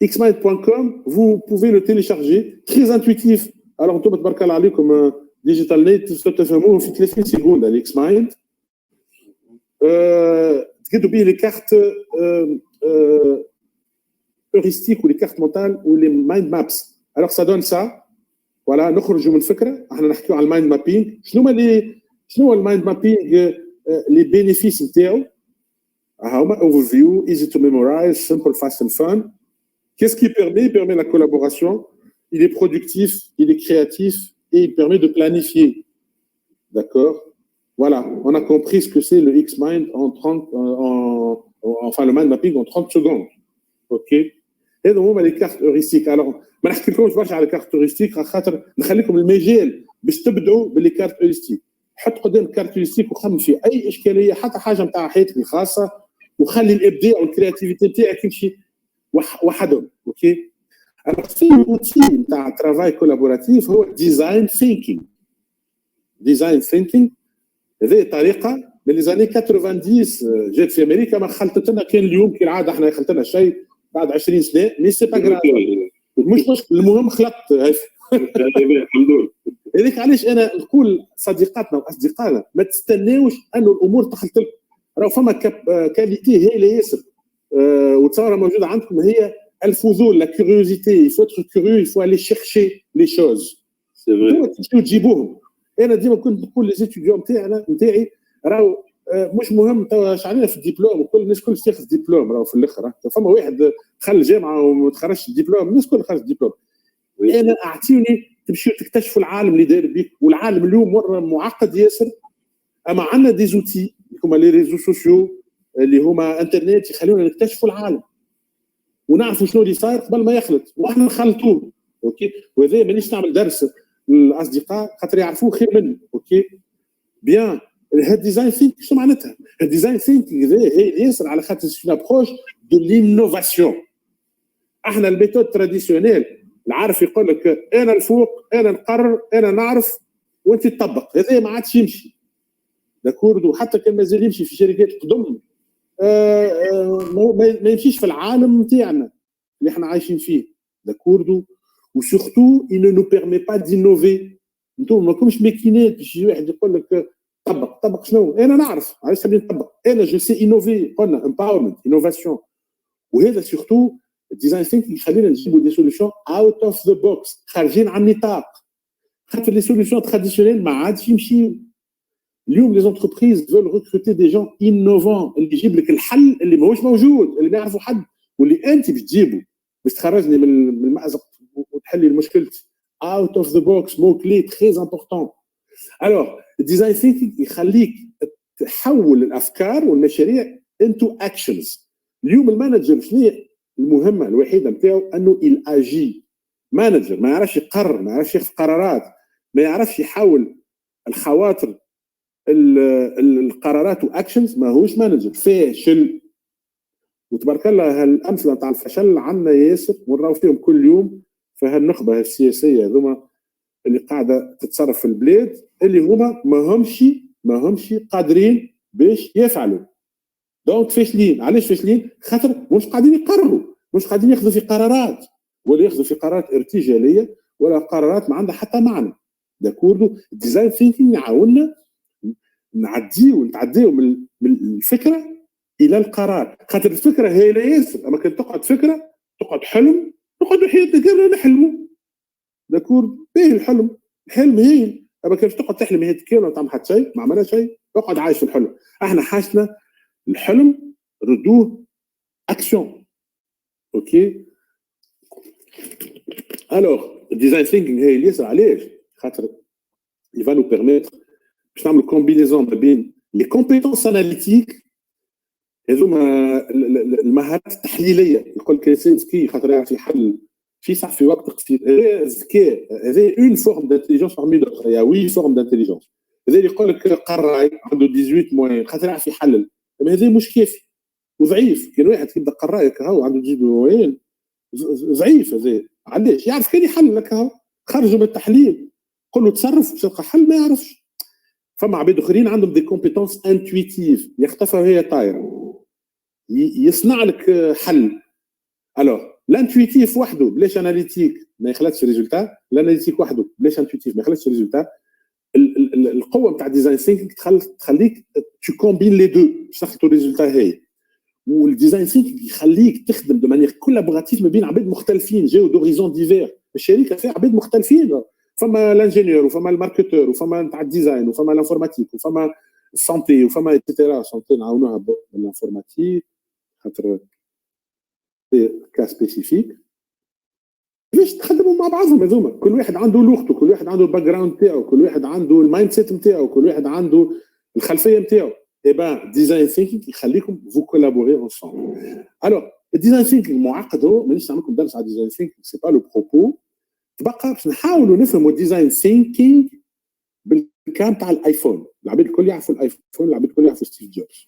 Xmind.com, vous pouvez le télécharger, très intuitif. Alors, on peut تبارك الله عليكم digital native تفهموه في 30 secondes Xmind. تقدروا بيه les cartes heuristiques ou les cartes mentales ou les mind maps. Alors, ça donne ça. Voilà, نخرجوا من فكرة. احنا نحكيو على المايند مابينغ. شنو هو المايند مابينغ les bénéfices نتاعو؟ overview, easy to memorize, simple, fast and fun. Qu'est-ce qu'il permet? Il permet la collaboration, il est productif, il est créatif et il permet de planifier. D'accord? Voilà, on a compris ce que c'est le X-Mind enfin le mind mapping en 30 secondes. OK? Et donc, on a les cartes heuristiques. Alors, ما نحكي لكمش برشا على الكارت هيوريستيك خاطر نخليكم المجال باش تبداوا باللي كاركتيرستيك. حط قدام الكاركتيرستيك وخمم في اي اشكاليه حتى حاجه نتاع حياتك الخاصه، وخلي الابداع والكرياتيفيتي نتاعك يمشي وحدهم. اوكي. الأوتي نتاع ترافاي كولابوراتيف هو ديزاين ثينكينغ. ديزاين ثينكينغ هذه طريقه من لي زاني 90 جات في امريكا، ما خلطت لنا كان اليوم كالعاده احنا خلطت لنا شيء بعد 20 سنه، مي سي با غراف مش مشكل، المهم خلطت. الحمد لله. هذيك علاش انا نقول صديقاتنا واصدقائنا ما تستناوش انه الامور تخلط لكم، راه فما كاليتي هي اللي ياسر وتصور موجوده عندكم، هي الفضول، لا كيوريوزيتي. يفو تر كيوريو، يفو الي شيرشي لي شوز، سي فري. تمشيو تجيبوهم. انا ديما كنت نقول لي زيتيديون نتاعي راهو مش مهم توا شعلينا في الدبلوم، وكل الناس كل تاخذ دبلوم، راهو في الاخر فما واحد دخل الجامعه وما تخرجش الدبلوم، الناس كل خرجت الدبلوم. انا اعطيوني تمشيو تكتشفوا العالم اللي داير بيك، والعالم اليوم مره معقد ياسر، اما عندنا دي زوتي هما لي ريزو سوسيو اللي هما انترنت يخلونا نكتشفوا العالم ونعرفوا شنو اللي صاير قبل ما يخلط، واحنا نخلطوه. اوكي. وهذا مانيش نعمل درس للاصدقاء خاطر يعرفوه خير مني. اوكي بيان. هاد ديزاين ثينك شنو معناتها؟ هاد ديزاين ثينك هي ياسر على خاطر سي ابروش دو لينوفاسيون. احنا الميثود تراديسيونيل العارف يقول لك انا الفوق، انا نقرر، انا نعرف وانت تطبق، هذا ما عادش يمشي. داكوردو. حتى كان مازال يمشي في شركات قدم ما يمشيش في العالم نتاعنا اللي احنا عايشين فيه. داكوردو. وسورتو il ne nous permet pas d'innover. انتم ماكمش ماكينات باش يجي واحد يقول لك طبق شنو؟ انا نعرف علاش تبي نطبق، انا جو سي انوفي. قلنا امباورمنت انوفاسيون. وهذا سورتو الديزاين ثينكينغ يخلينا نجيبوا دي سوليوشن اوت اوف ذا بوكس، خارجين عن النطاق، خاطر لي سوليوشن تراديسيونيل ما عادش يمشيو. اليوم لي زونتربريز فول ريكروتي دي جون انوفون اللي يجيب لك الحل اللي ماهوش موجود، اللي ما يعرفوا حد، واللي انت باش تجيبه باش تخرجني من المأزق وتحلي مشكلتي. اوت اوف ذا بوكس مو كلي تري امبورطون. الوغ الديزاين ثينكينغ يخليك تحول الافكار والمشاريع انتو اكشنز. اليوم المانجر شنو هي المهمه الوحيده نتاعو؟ انه الاجي. مانجر ما يعرفش يقرر، ما يعرفش ياخذ قرارات، ما يعرفش يحول الخواطر القرارات واكشنز، ماهوش مانجر فاشل. وتبارك الله هالامثله نتاع الفشل عندنا ياسر ونراو فيهم كل يوم في هالنخبه السياسيه هذوما اللي قاعده تتصرف في البلاد، اللي هما ما همش قادرين باش يفعلوا. دونك فاشلين. علاش فاشلين؟ خاطر مش قاعدين يقرروا، مش قاعدين ياخذوا في قرارات، ولا ياخذوا في قرارات ارتجاليه ولا قرارات ما عندها حتى معنى. داكوردو. الديزاين ثينكينغ يعاوننا نتعديو من الفكره الى القرار، خاطر الفكره هي لا ياسر. اما كنت تقعد فكره، تقعد حلم، نقعدوا حياتنا كامله نحلموا. داكور. ايه الحلم هين. اما كيفاش تقعد تحلم هي كامله وتعمل حتى شيء، ما عملنا شيء، اقعد عايش في الحلم. احنا حاجتنا الحلم ردوه اكشن. اوكي. الوغ الديزاين ثينكينغ هي اللي يسر علاش؟ خاطر يفا نو بيرميتر باش نعمل كومبينيزون ما بين لي كومبيتونس اناليتيك، هذوما المهارات التحليليه. يقول لك سينسكي خاطر يعرف يحل في صح في وقت قصير. الذكاء هذا اون فورم دانتيليجونس parmi d'autres. يا وي فورم دانتيليجونس. هذا اللي يقول لك قراي عنده 18 موين خاطر يعرف يحلل، اما هذا مش كافي وضعيف. كان واحد كيبدا قراي هكا عنده 18 موين ضعيف، هذا علاش؟ يعرف كان يحل لك هاو، خرجوا من التحليل قول له تصرف باش تلقى حل، ما يعرفش. فما عباد اخرين عندهم دي كومبيتونس انتويتيف، يخطفها وهي طايره، يصنع لك حل. الوغ الانتويتيف وحده بلاش اناليتيك ما يخلطش ريزولتا، الاناليتيك وحده بلاش انتويتيف ما يخلطش ريزولتا. القوه نتاع ديزاين ثينكينغ تخليك تو كومبين لي دو باش تاخذوا ريزولتا هاي. والديزاين ثينكينغ يخليك تخدم دو مانيير كولابوراتيف ما بين عباد مختلفين جاو دوريزون ديفير. الشركه فيها عباد مختلفين، فما الانجينيور وفما الماركتور وفما نتاع الديزاين وفما الانفورماتيك وفما السانتي وفما ايتترا. سانتي نعاونوها بالانفورماتيك خاطر كا سبيسيفيك. باش تخدموا مع بعضهم هذوما، كل واحد عنده لغته، كل واحد عنده الباك جراوند تاعو، كل واحد عنده المايند سيت نتاعو، كل واحد عنده الخلفيه نتاعو. اي بان ديزاين ثينكينغ يخليكم فو كولابوري اونسومبل. الوغ الديزاين ثينكينغ معقد، هو مانيش نعمل لكم درس على الديزاين ثينكينغ، سي با لو بروبو. تبقى باش نحاولوا نفهموا الديزاين ثينكينغ كان تاع الايفون العباد الكل يعرفوا الايفون العباد الكل يعرفوا ستيف جوبز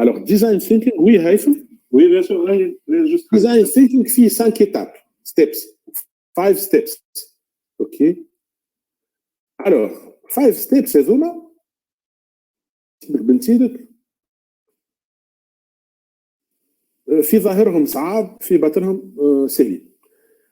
alors design thinking oui هيثم Oui, bien sûr. Oui, juste. design thinking فيه 5 étapes steps 5 steps ok alors 5 steps هذوما بنتيدك في ظاهرهم صعاب في باطنهم سهلين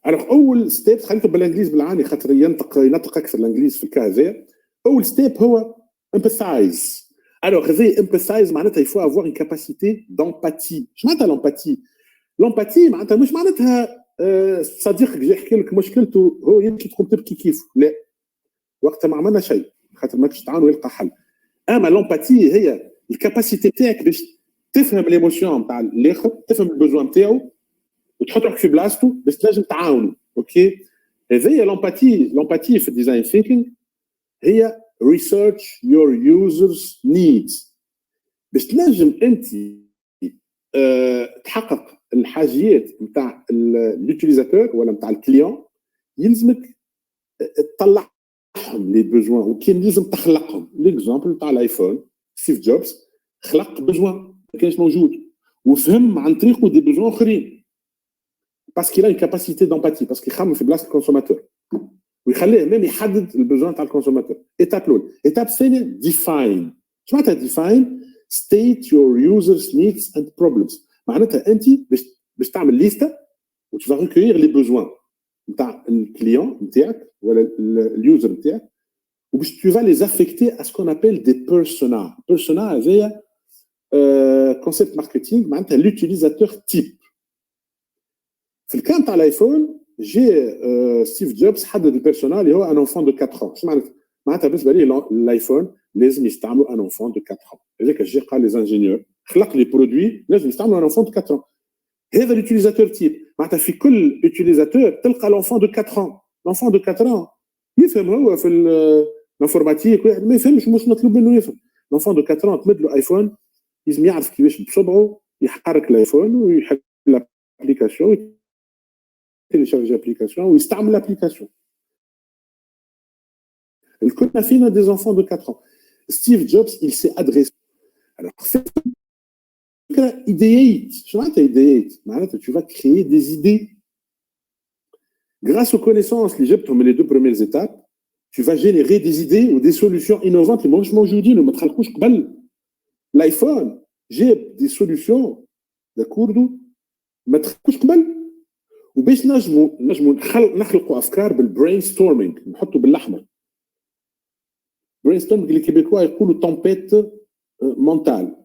alors اول ستيب خليته بالانجليزي بالعاني خاطر ينطق اكثر الانجليزي في الكا هذا اول ستيب هو empathize alors هذا empathize معناتها il faut avoir une capacité d'empathie شو معناتها l'empathie معناتها مش معناتها صديقك جاي يحكي لك مشكلته هو يمكن تقوم تبكي كيفه لا وقتها ما عملنا شيء خاطر ماكش تعاون ويلقى حل اما لومباتي هي الكاباسيتي تاعك باش تفهم ليموسيون نتاع الاخر تفهم البوزوان نتاعو وتحط روحك في بلاصتو باش تنجم تعاونوا اوكي هذه لومباتي في الديزاين ثينكينغ هي ريسيرش يور يوزرز نيدز باش تنجم انت تحقق الحاجيات نتاع اليوتيليزاتور ولا نتاع الكليون يلزمك تطلعهم لي بوزوان وكاين لازم تخلقهم ليكزامبل نتاع الايفون ستيف جوبز خلق بوزوان ما كانش موجود وفهم عن طريقه دي بوزوان اخرين باسكو لا كاباسيتي دامباتي باسكو يخمم في بلاصه الكونسوماتور ويخليه ميم يحدد البوزوان تاع الكونسوماتور ايتاب الاولى ايتاب الثانيه ديفاين شو معناتها ديفاين ستيت يور يوزرز نيدز اند بروبلمز معناتها انت باش تعمل ليسته وتفا ريكوير لي بوزوان نتاع الكليون نتاعك ولا اليوزر نتاعك وباش tu vas les affecter à ce qu'on appelle des personas. Persona هذايا كونسيبت ماركتينغ معناتها l'utilisateur type. في الكان تاع الايفون جي ستيف جوبز حدد البيرسونا اللي هو ان انفون دو 4 ans. شو معناتها بالنسبه لي الايفون لازم يستعملوا ان انفون دو 4 ans. هذاك جي قال لي زانجينيور خلق لي برودوي لازم يستعملوا ان انفون دو 4 ans. هذا l'utilisateur type معناتها في كل utilisateur تلقى l'enfant de 4 ans. l'enfant de 4 ans يفهم هو في الانفورماتيك واحد ما يفهمش مش مطلوب منه يفهم. l'enfant de 4 ans تمد له ايفون لازم يعرف كيفاش بصبعه يحرك الايفون ويحل الابليكاسيون télécharger l'application ou installer l'application. كنا فينا des enfants de 4 ans. Steve Jobs, il s'est adressé. Alors, c'est ideate. Je vais ideate. Tu vas créer des idées. Grâce aux connaissances, les deux premières étapes, tu vas générer des idées ou des solutions innovantes. Moi, je dis, l'iPhone, j'ai des solutions. D'accord, وباش نجموا نخلقوا افكار بالبرين ستورمينغ نحطوا بالاحمر برين ستورمينغ اللي كيبيكوا يقولوا تومبيت مونتال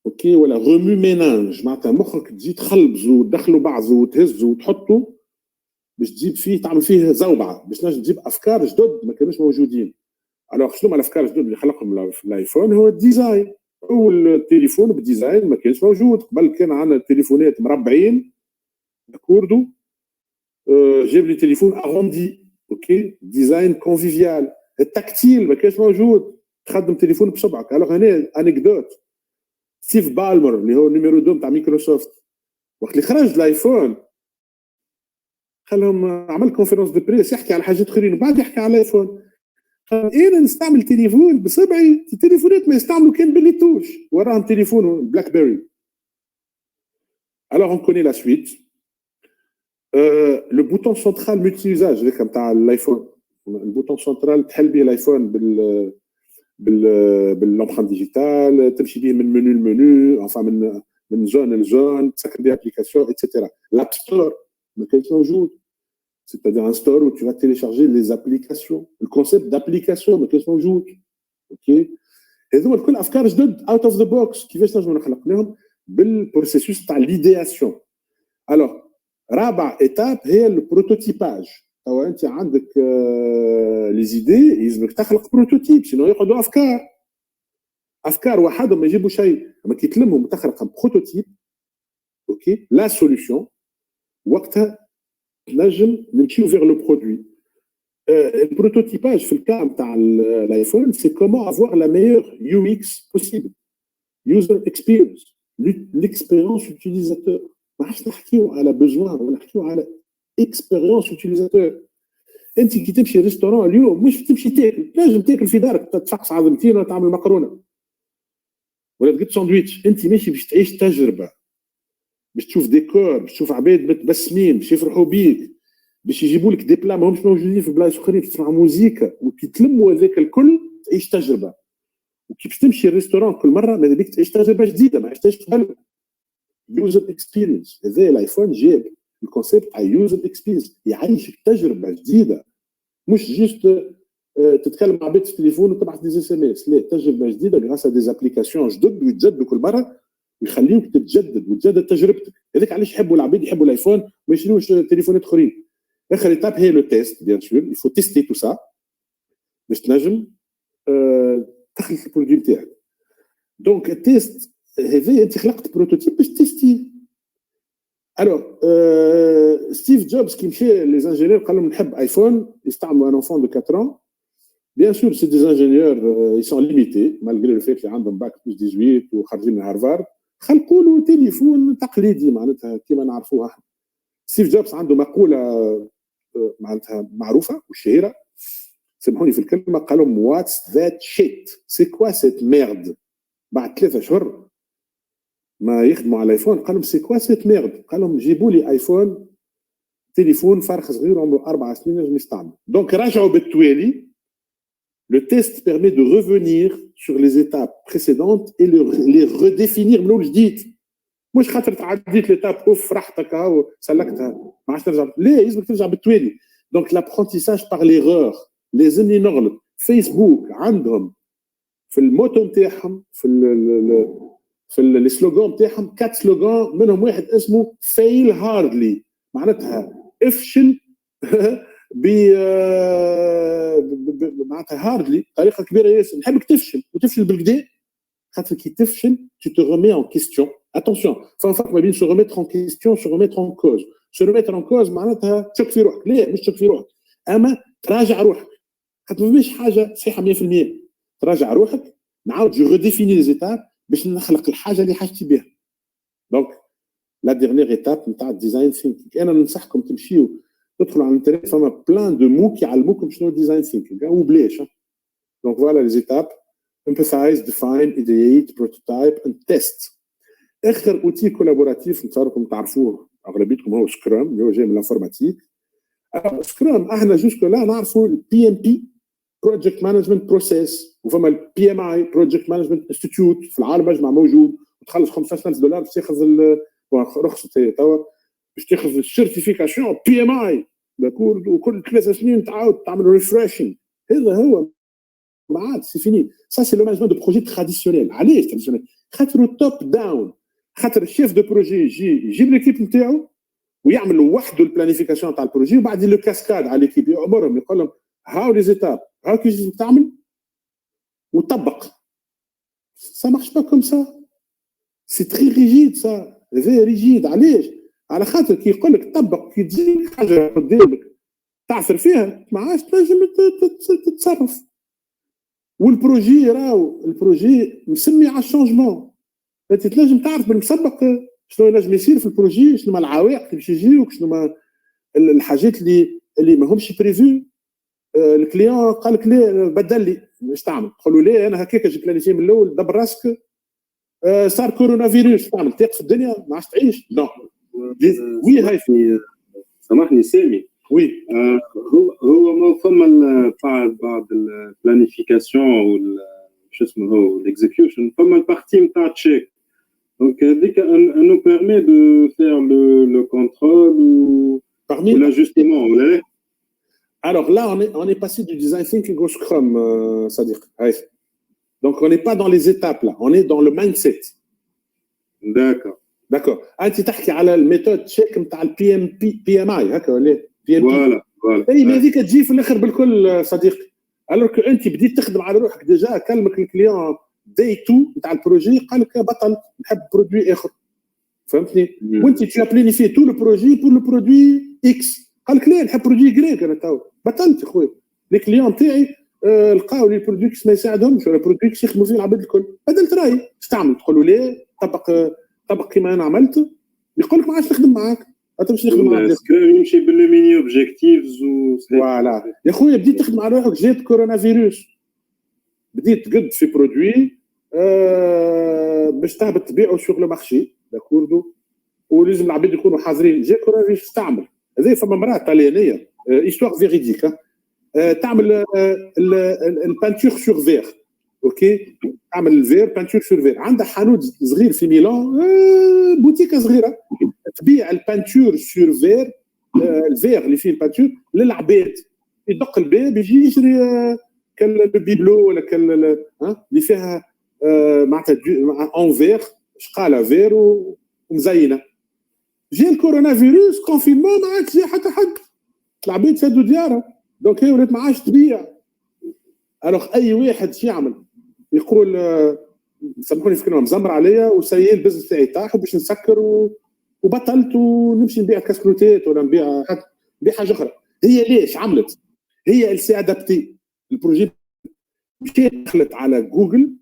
اوكي ولا غومو مينانج معناتها مخك تجي تخلبزوا وتدخلوا بعض وتهزوا وتحطوا باش تجيب فيه تعمل فيه زوبعه باش نجم تجيب افكار جدد ما كانوش موجودين. الوغ شنو هما الافكار الجدد اللي خلقهم في الايفون هو الديزاين. اول التليفون بالديزاين ما كانش موجود قبل كان عندنا تليفونات مربعين كوردو جيب لي تليفون اغوندي اوكي ديزاين كونفيفيال التكتيل ما كانش موجود تخدم تليفون بصبعك. الوغ هنا انكدوت ستيف بالمر اللي هو نيميرو 2 تاع مايكروسوفت وقت اللي خرج الايفون خلهم عمل كونفيرونس دو بريس يحكي على حاجات اخرين وبعد يحكي على الايفون قال انا نستعمل تليفون بصبعي التليفونات ما يستعملوا كان باللي توش وراهم تليفون بلاك بيري. الوغ اون كوني لا سويت. Le bouton central multi-usage comme تاع الايفون البوتون سنترال تحل به الايفون بالامبرانت ديجيتال تمشي به من منو لمنو enfin من زون لزون تسكر به ابليكاسيون ايتترا. لاب ستور ما كانش موجود c'est-à-dire un store où tu vas télécharger les applications. Le concept d'application ما كانش موجود اوكي. هذوما الكل افكار جدد اوت اوف ذا بوكس كيفاش نجموا نخلقناهم بالبروسيسوس تاع ليدياسيون. الوغ رابع ايتاب هي البروتوتيباج. توا انت عندك لي زيدي يلزمك تخلق بروتوتيب سينو يقعدوا افكار وحدهم ما يجيبوا شيء. اما كي تلمهم وتخلق بروتوتيب اوكي لا سوليوشن وقتها نجم نمشيو فيغ لو برودوي. البروتوتيباج في الكام تاع الايفون سي كومون افوار لا ميور يو اكس بوسيبل يوزر اكسبيرينس ليكسبيريونس يوتيليزاتور. ما عادش نحكيو على بوزوان ولا نحكيو على اكسبيريونس يوتيليزاتور. انت كي تمشي ريستورون اليوم مش تمشي تاكل، تنجم تاكل في دارك تفقس عظمتين ولا تعمل مقرونه ولا تقط ساندويتش. انت ماشي باش تعيش تجربه، باش تشوف ديكور، باش تشوف عباد متبسمين باش يفرحوا بيك، باش يجيبوا لك دي بلا ماهمش موجودين في بلايص اخرين، تسمع موزيكا وكي تلموا هذاك الكل تعيش تجربه. وكي باش تمشي الريستورون كل مره ماذا بيك تعيش تجربه جديده ما عشتهاش قبل. يوزر اكسبيرينس، هذا الايفون جاب الكونسيبت تاع يوزر اكسبيرينس، يعيشك تجربه جديده، مش جيست تتكلم مع بيت في التليفون وتبعث دي اس ام اس، لا تجربه جديده غراس دي زابليكاسيون جدد ويتجددوا كل مره ويخليوك تتجدد وتجدد تجربتك. هذاك علاش يحبوا العباد يحبوا الايفون ما يشريوش تليفونات اخرين. اخر ايتاب هي لو تيست بيان سور، يفو تيستي تو سا باش تنجم تخلق البرودوي نتاعك. دونك التيست هذا انت خلقت بروتوتيب باش تيستي. الوغ ستيف جوبز كي مشى لي انجينيور قال لهم نحب ايفون يستعملوا ان انفون دو 4 ans. بيان سور سي دي انجينيور يسون ليميتي مالغري لو فيت اللي عندهم باك بلس 18 وخارجين من هارفارد، خلقوا له تليفون تقليدي معناتها كيما نعرفوها احنا. ستيف جوبز عنده مقوله معناتها معروفه وشهيره، سامحوني في الكلمه، قال لهم واتس ذات شيت، سي كوا سيت ميرد. بعد 3 أشهر ما يخدموا على الايفون قال لهم سي كوا سيت ميرد، قال لهم جيبوا لي ايفون تليفون فرخ صغير عمره 4 سنين نجم يستعمل. دونك راجعوا بالتوالي. Le test permet de revenir sur les étapes précédentes et les redéfinir من اول جديد. مش خاطر تعديت ليتاب اوف فرحتك هاو سلكتها ما عادش ترجع، لا يلزمك ترجع بالتوالي. دونك لابرونتيساج بار ليغور، لازمني نغلط. فيسبوك عندهم في الموتو نتاعهم في السلوغان نتاعهم 4 سلوغان، منهم واحد اسمه فيل هاردلي، معناتها افشل معناتها هاردلي طريقه كبيره ياسر. نحبك تفشل وتفشل بالكدا، خاطر كي تفشل tu te remets en question. Attention، فما فرق ما بين se remettre en question se remettre en cause. se remettre en cause معناتها تشك في روحك، لا مش تشك في روحك، اما تراجع روحك، خاطر مش حاجه صحيحه 100%. تراجع روحك، نعاود جو ريديفيني لي زيتاب باش نخلق الحاجه اللي حاجتي بها. دونك لا ديرنيير ايتاب نتاع الديزاين ثينكينغ. انا ننصحكم تمشيو تدخلوا على الانترنت، فما بلان دو موك يعلموكم شنو ديزاين ثينكينغ وبلاش. دونك فوالا لي زيتاب: empathize, define, ideate, prototype and test. اخر اوتي كولابوراتيف نتصوركم تعرفوه اغلبيتكم هو سكرام اللي هو جاي من الانفورماتيك. سكرام احنا جوسك لا نعرفوا البي ام بي بروجكت مانجمنت بروسيس، وفما البي ام اي بروجكت مانجمنت انستيتيوت في العالم مجمع موجود، وتخلص $15,000 باش تاخذ رخصه توا باش تاخذ السيرتيفيكاسيون بي ام اي، وكل 3 سنين تعاود تعمل ريفريشنج. هذا هو ما عاد سي فيني. سا سي لو مانجمون دو بروجي تراديسيونيل. علاش تراديسيونيل؟ خاطر توب داون، خاطر الشيف دو بروجي يجيب ليكيب نتاعو ويعمل وحده البلانيفيكاسيون تاع البروجي، وبعد لو كاسكاد على ليكيب يامرهم يقول لهم هاو لي زيتاب، هاو كيفاش تعمل وطبق. سا مارش با كوم سا، سي تري ريجيد، سا فيري ريجيد. علاش؟ على خاطر كي يقول لك طبق، كي تجيك حاجه قدامك تعثر فيها ما عادش تنجم تتصرف. والبروجي راهو البروجي مسمي على الشونجمون، انت تنجم تعرف بالمسبق شنو ينجم يصير في البروجي، شنو ما العوائق اللي باش يجيوك، شنو ما الحاجات اللي ما همش بريفو. الكليون قال لك لا بدل لي، اش تعمل؟ تقول له لا انا هكاك جيت بلانيفي من الاول، دبر راسك صار كورونا فيروس، تعمل تقف في الدنيا ما عادش تعيش. نو وي هاي سامحني سامي، وي هو ما فما بعض البلانيفيكاسيون شو اسمه هو الاكزيكيوشن، فما البارتي نتاع تشيك. دونك هذيك نو بيرمي دو فير لو كونترول ou l'ajustement, vous voyez. Alors là, on est passé du design thinking au Scrum, Sadiq. Donc, on n'est pas dans les étapes là, on est dans le mindset. D'accord. D'accord. Tu تحكي على الميثود تشيك نتاع البي ام بي ام اي هكا ولا بي ام بي؟ فوالا. اي ما هذيك تجي في الاخر بالكل صديقي. الوغ كو انت بديت تخدم على روحك ديجا، كلمك الكليون داي 2 نتاع البروجي قال لك بطل نحب برودوي اخر، فهمتني؟ وانت تو بلانيفي تو لو بروجي بور لو برودوي اكس، قال لك لا نحب برودوي جريك. انا تو بطلت يا خويا، لي كليون تاعي لقاو لي برودوي اكس ما يساعدهمش، ولا برودوي اكس يخدموا فيه العباد الكل. بدلت رايي، اش تعمل؟ تقول له لا طبق كيما انا عملت، يقول لك ما عادش نخدم معاك. تمشي تخدم مع الناس. سكرام يمشي بالميني اوبجيكتيفز و فوالا يا خويا بديت تخدم على روحك جات كورونا فيروس بديت تقد في برودوي باش تهبط تبيعه سوق لو مارشي داكوردو ولازم العباد يكونوا حاضرين. جا كورونا فيروس تعمل هذه فما امراه طليانيه ايستوار فيريديك تعمل البانتور سور فير اوكي تعمل الفير بانتور سور فير عندها حانوت صغير في ميلان بوتيكه صغيره تبيع البانتور سور فير الفير اللي فيه البانتور للعباد يدق الباب يجي يشري كالبيبلو ولا اللي فيها معناتها اون فير شقاله فير ومزينه. جا الكورونا فيروس كونفينمون ما عادش جا حتى حد العباد سدوا ديارها دونك هي ولات ما عادش تبيع. الوغ اي واحد شو يعمل يقول سامحوني في كلمه مزمر عليا وسيل البزنس تاعي طاح باش نسكر وبطلت ونمشي نبيع كاسكروتات ولا نبيع حتى نبيع حاجه اخرى. هي ليش عملت؟ هي سي ادابتي البروجي مشيت دخلت على جوجل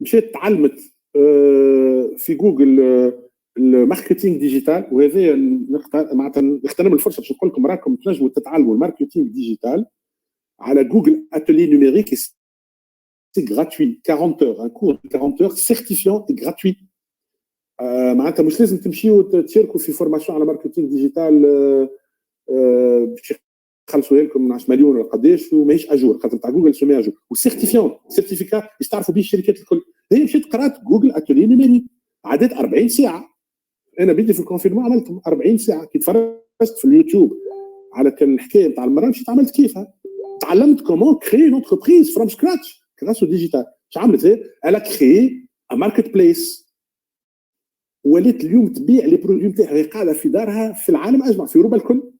مشيت تعلمت في جوجل الماركتينغ ديجيتال وهذه معناتها نغتنم الفرصه باش نقول لكم راكم تنجموا تتعلموا الماركتينغ ديجيتال على جوجل اتولي نوميريك سي غراتوي 40 heures un cours de 40 heures certifiant et gratuit. معناتها مش لازم تمشيوا تشاركوا في فورماسيون على ماركتينغ ديجيتال باش يخلصوا لكم 10 مليون ولا قداش وماهيش اجور خاطر تاع جوجل سميها اجور وسيرتيفيون سيرتيفيكات باش تعرفوا به الشركات الكل. هي مشيت قرات جوجل اتولي نوميريك عدد 40 ساعه. انا بديت في الكونفينمون عملت 40 ساعه كي تفرجت في اليوتيوب على الحكايه نتاع المراه مشيت عملت كيفها تعلمت كومون كري اون انتربريز فروم سكراتش grâce au digital. شو عملت هي؟ elle a créé un marketplace ولات اليوم تبيع لي برودوي نتاعها هي قاعده في دارها في العالم اجمع في اوروبا الكل.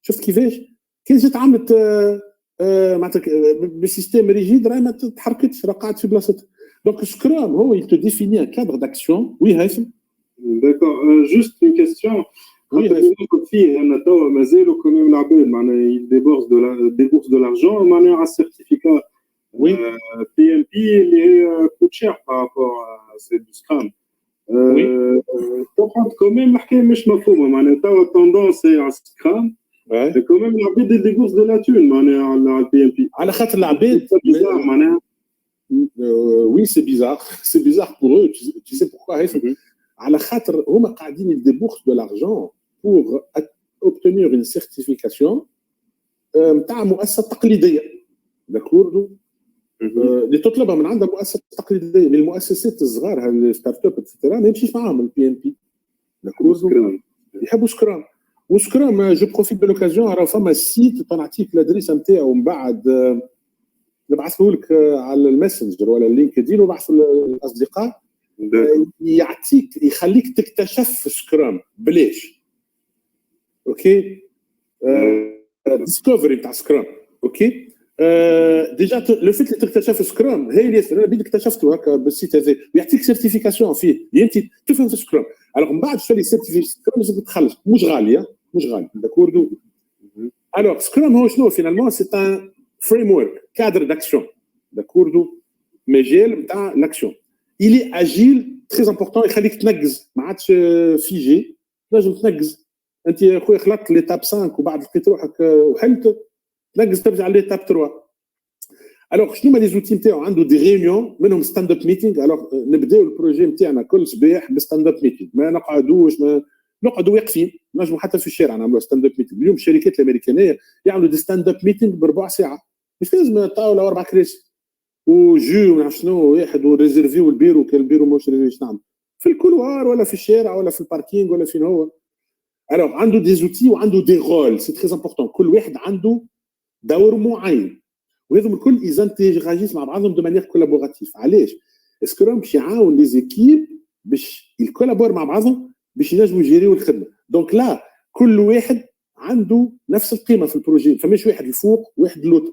شفت كيفاش؟ كي جات عملت معناتها بسيستيم ريجيد راهي ما تحركتش راه قاعد في بلاصتها. دونك سكرام هو il te définit un cadre d'action. Oui هيثم. D'accord. Juste une question. فيه ان توا مازالوا كانوا العباد معناها يديبورس دو لارجون معناها على السيرتيفيكا وي بي ام بي اللي هي كوت شير بارابور سي دو سكرام. وي كومبروند كوميم الحكايه مش مفهومه معناها توا التوندونس هي على السكرام كوميم العباد يديبورس دو لاتون معناها على البي ام بي على خاطر العباد معناها وي سي بيزار سي بيزار بور او tu sais pourquoi هيثم على خاطر هما قاعدين يديبورس دو لارجون pour obtenir une certification نتاع مؤسسه تقليديه داكوردو اللي تطلبها من عندها مؤسسه تقليديه. من المؤسسات الصغار الستارت اب اتسيتيرا ما يمشيش معاهم البي ام بي داكوردو يحبوا سكرام. وسكرام جو بروفيت دو لوكازيون راه فما سيت نعطيك الادريس نتاعو من بعد نبعثه لك على الماسنجر ولا اللينكدين ونبعثه للاصدقاء يعطيك يخليك تكتشف سكرام بلاش. اوكي ديسكفري تاع سكرام. اوكي ديجا لو فيت اللي تكتشف سكرام هي اللي انا بديت اكتشفته هكا بالسيت هذا ويعطيك سيرتيفيكاسيون فيه انت تفهم في سكرام. الوغ من بعد تشري سيرتيفيكاسيون سكرام لازم تخلص مش غاليه مش غالي داكوردو. الوغ سكرام هو شنو فينالمون سي ان فريم ورك كادر داكسيون داكوردو مجال نتاع لاكسيون il est agile très important يخليك تنقز ما عادش فيجي لازم تنقز. انت يا خويا خلطت ليتاب 5 وبعد لقيت روحك وحلت تنقز ترجع ليتاب 3. الوغ شنو هما لي زوتي نتاعو عنده دي ريونيون منهم ستاند اب ميتينغ. الوغ نبداو البروجي نتاعنا كل صباح بستاند اب ميتينغ ما نقعدوش ما نقعدوا واقفين نجموا حتى في الشارع نعملوا ستاند اب ميتينغ. اليوم الشركات الامريكانيه يعملوا دي ستاند اب ميتينغ بربع ساعه مش لازم طاوله واربع كراسي وجو ما شنو واحد وريزيرفيو البيرو كان البيرو مش ريزيرفيو نعمل في الكولوار ولا في الشارع ولا في الباركينغ ولا فين هو. الوغ عنده دي زوتي وعنده دي رول سي تري امبورطون كل واحد عنده دور معين وهذم الكل ايزانتيغاجيس مع بعضهم دو مانيير كولابوراتيف. علاش؟ اسكو باش يعاون لي زيكيب باش يكولابور مع بعضهم باش ينجموا يجيريو الخدمه. دونك لا كل واحد عنده نفس القيمه في البروجي فماش واحد الفوق واحد لوط.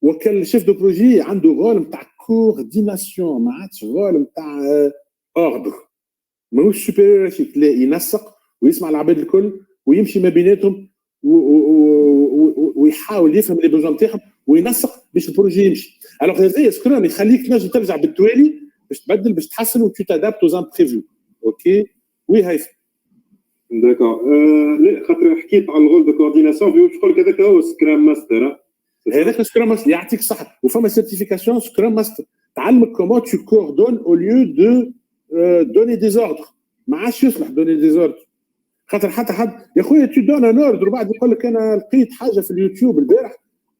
وكان الشيف دو بروجي عنده رول نتاع كورديناسيون ما عادش رول نتاع اوردر ماهوش سوبيريوريتي لا ينسق ويسمع العباد الكل ويمشي ما بيناتهم ويحاول يفهم لي بوزون نتاعهم وينسق باش البروجي يمشي. الوغ هذا سكرام يخليك تنجم ترجع بالتوالي باش تبدل باش تحسن و tu t'adaptes aux imprévus. اوكي وي هيثم داكور. لا خاطر حكيت على الغول دو كورديناسيون في يقول لك هذاك هو سكرام ماستر. هذاك سكرام ماستر يعطيك صح وفما سيرتيفيكاسيون سكرام ماستر تعلمك كومون تو كوردون او ليو دو دوني دي زوردر ما عادش يصلح دوني دي زوردر خاطر حتى حد يا خويا تو دون ان اوردر وبعد يقول لك انا لقيت حاجه في اليوتيوب البارح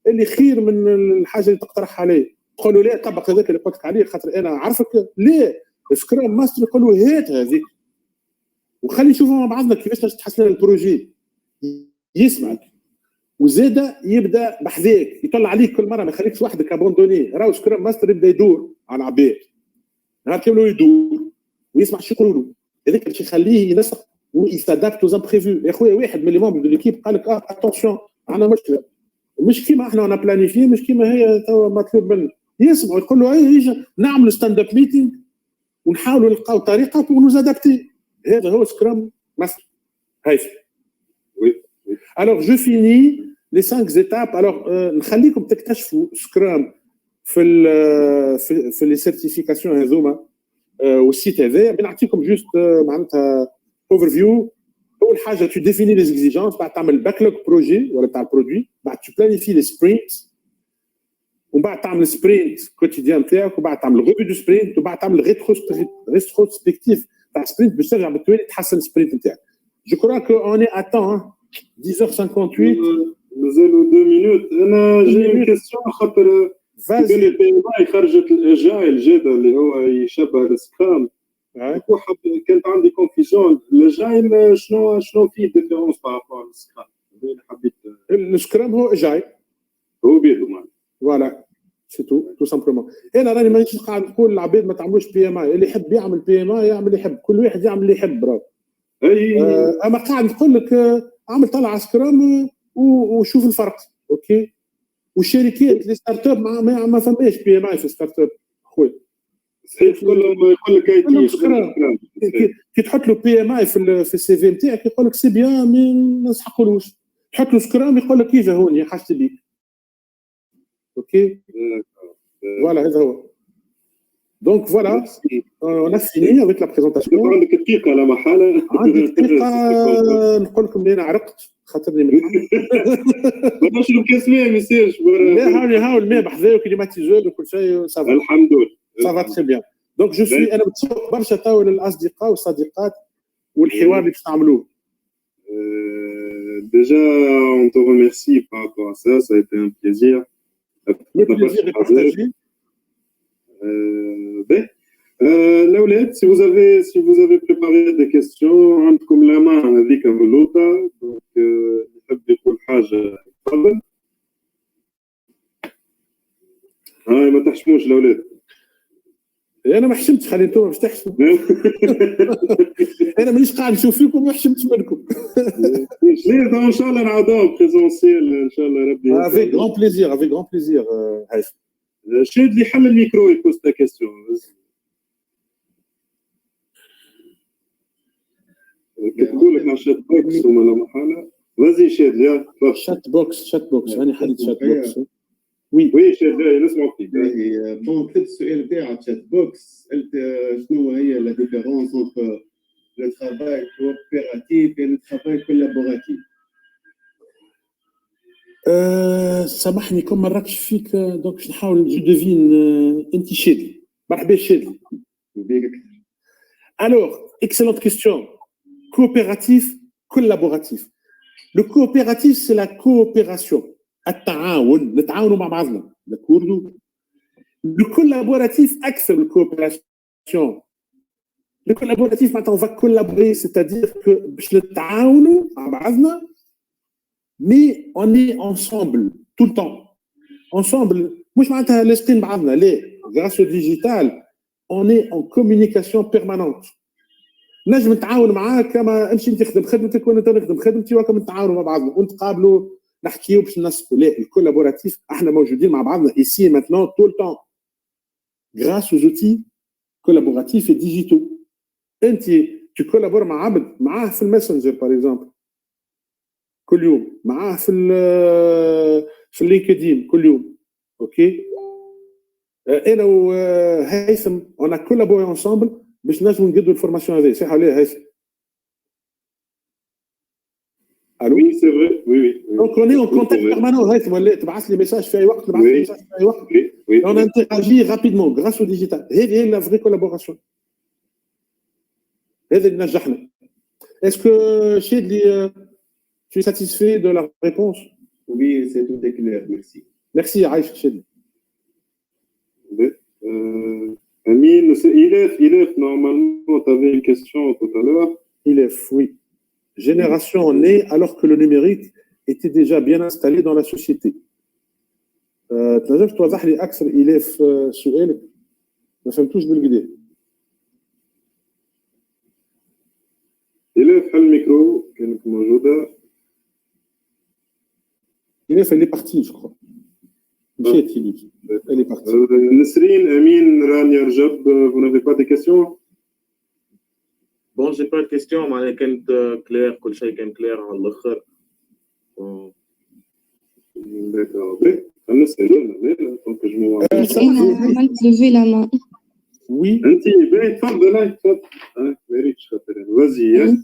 اللي خير من الحاجه اللي تقترح عليه تقول له لا طبق هذاك اللي قلت لك عليه خاطر انا عارفك ليه سكرام ماستر يقول له هات هذيك وخلي نشوفوا مع بعضنا كيفاش تحسن البروجي يسمعك وزاده يبدا بحذاك يطلع عليك كل مره ما يخليكش وحدك ابوندوني راهو سكرام ماستر يبدا يدور على العباد نهار كامل يدور ويسمع شو يقولوا له هذاك باش يخليه ينسق ويستادابت aux imprévus يا خويا واحد من لي ممبر دو ليكيب قال لك اتونسيون عندنا مشكله مش كيما احنا بلانيفي مش كيما هي توا مطلوب منا يسمعوا يقول له يجي نعملوا ستاند اب ميتينغ ونحاولوا نلقاو طريقه ونزادابتي هذا هو سكرام ماستر هاي alors je finis les 5 étapes alors نخليكم تكتشفوا سكرام في لي سيرتيفيكاسيون هذوما والسيت هذا بنعطيكم جوست معناتها اوفر فيو اول حاجه تو ديفيني لي اكزيجونس بعد تعمل باكلوج بروجي ولا بتاع البرودوي بعد تو بلانيفي لي سبرينت ومن بعد تعمل سبرينت كوتيديان تاعك وبعد تعمل ريفيو دو سبرينت وبعد تعمل ريتروسبكتيف تاع سبرينت باش ترجع بالتوالي تحسن السبرينت نتاعك جو كرو كو اون اي اتون 10h58 مازالوا 2 مينوت انا جاي كيستيون خاطر فازي البي ام اي خرجت الاجايل جديد اللي هو يشبه السكرام كانت عندي كونفيزيون الاجايل شنو فيه ديفيرونس بارابور للسكرام اللي حبيت السكرام هو اجايل هو بيدو معنا فوالا سي تو سامبلومون انا راني مانيش قاعد نقول العباد ما تعملوش بي ام اي اللي يحب يعمل بي ام اي يعمل اللي يحب كل واحد يعمل اللي يحب برافو اما قاعد نقول لك اعمل طلع سكرام وشوف الفرق اوكي والشركات اللي ستارت اب ما فماش بي ام اي في ستارت اب خويا صحيح كلهم يقول لك اي تي كي تحط له بي ام اي في السي في نتاعك يقول لك سي بيان ما نسحقولوش تحط له سكرام يقول لك كيف هوني حاجتي بيك اوكي فوالا هذا هو دونك فوالا on a fini avec la présentation عندك دقيقه لا محاله عندي دقيقه نقول لكم بلي انا عرقت خاطرني من ما نشرب كاس ماء ما يصيرش لا هاول الماء بحذايا وكليماتيزور وكل شيء صافي الحمد لله صافا تري بيان دونك جو سوي انا متشوق برشا تو للاصدقاء والصديقات والحوار اللي باش نعملوه déjà on te remercie par rapport à ça a été un plaisir le plaisir est partagé الأولاد si vous avez préparé des questions عندكم la main هذيك مغلوطة donc يحب يقول حاجة تفضل هاي ما تحشموش الأولاد انا ما حشمتش خلي انتم باش تحشموا انا مانيش قاعد نشوف فيكم ما حشمتش منكم ليه ان شاء الله نعاودوهم بريزونسيال ان شاء الله ربي avec grand plaisir هايف شاد اللي حل الميكرو يبوز تا كيستيون كتقول لك على شات بوكس ولا محاله فازي شاد يا شات بوكس انا حليت شات بوكس وي شاد نسمعوا فيك بون كتبت السؤال تاع شات بوكس قلت شنو هي لا ديفيرونس انتر لو ترافاي كوبيراتيف et le travail collaboratif سامحني كون ما راكش فيك دونك باش نحاول جو ديفين انت شادي مرحبا شادي alors excellente question coopératif collaboratif le coopératif c'est la coopération التعاون نتعاونوا مع بعضنا داكوردو le collaboratif اكثر من الكوبيراسيون le collaboratif maintenant on va collaborer c'est-à-dire que باش نتعاونوا مع بعضنا mais on est ensemble tout le temps ensemble مش معناتها لاصقين بعضنا لا grâce au digital on est en communication permanente نجم نتعاون معاك كما امشي انت تخدم خدمتك وانا نخدم خدمتي وكم نتعاونوا مع بعضنا ونتقابلوا نحكيوا باش ننسقوا لا الكولابوراتيف احنا موجودين مع بعضنا ici maintenant tout le temps grâce aux outils collaboratifs et digitaux انت تكولابور مع عبد معاه في الماسنجر باغ اكزومبل كل يوم معاه في اللينكدين كل يوم اوكي انا وهيثم انا كولابوري انصامبل باش نجموا نقدوا الفورماسيون هذه صح ولا هيثم Allô? Oui, c'est vrai. Oui, oui. Donc on est en contact permanent. هاي ولا تبعث لي ميساج في اي وقت نبعث لي ميساج في اي وقت. Oui, oui. On interagit rapidement grâce au digital. هذه هي la vraie collaboration. هذا اللي نجحنا. Est-ce que Chedli, tu es satisfait de la réponse? Oui, c'est tout est clair, merci. Merci Aïcha Chedli. Amine, Ilef, normalement, tu avais une question tout à l'heure. Ilef, oui. Génération née alors que le numérique était déjà bien installé dans la société. تنجم توضح لي أكثر إليف سؤالك؟ ما فهمتوش بالكدا. إليف حل الميكرو كانت موجودة. إليف elle est partie, je crois. مشيت إليف. Elle est partie. Nesrine, Amine, Rania Rjab, vous n'avez pas de questions? Bon, j'ai pas de questions, mais كانت clair, كل شيء كان clair على الآخر. D'accord. أنا سألنا tant que je m'en عملت lever la main. Oui. أنت باهي تفضل تفضل. ما ريتش خاطر vas-y.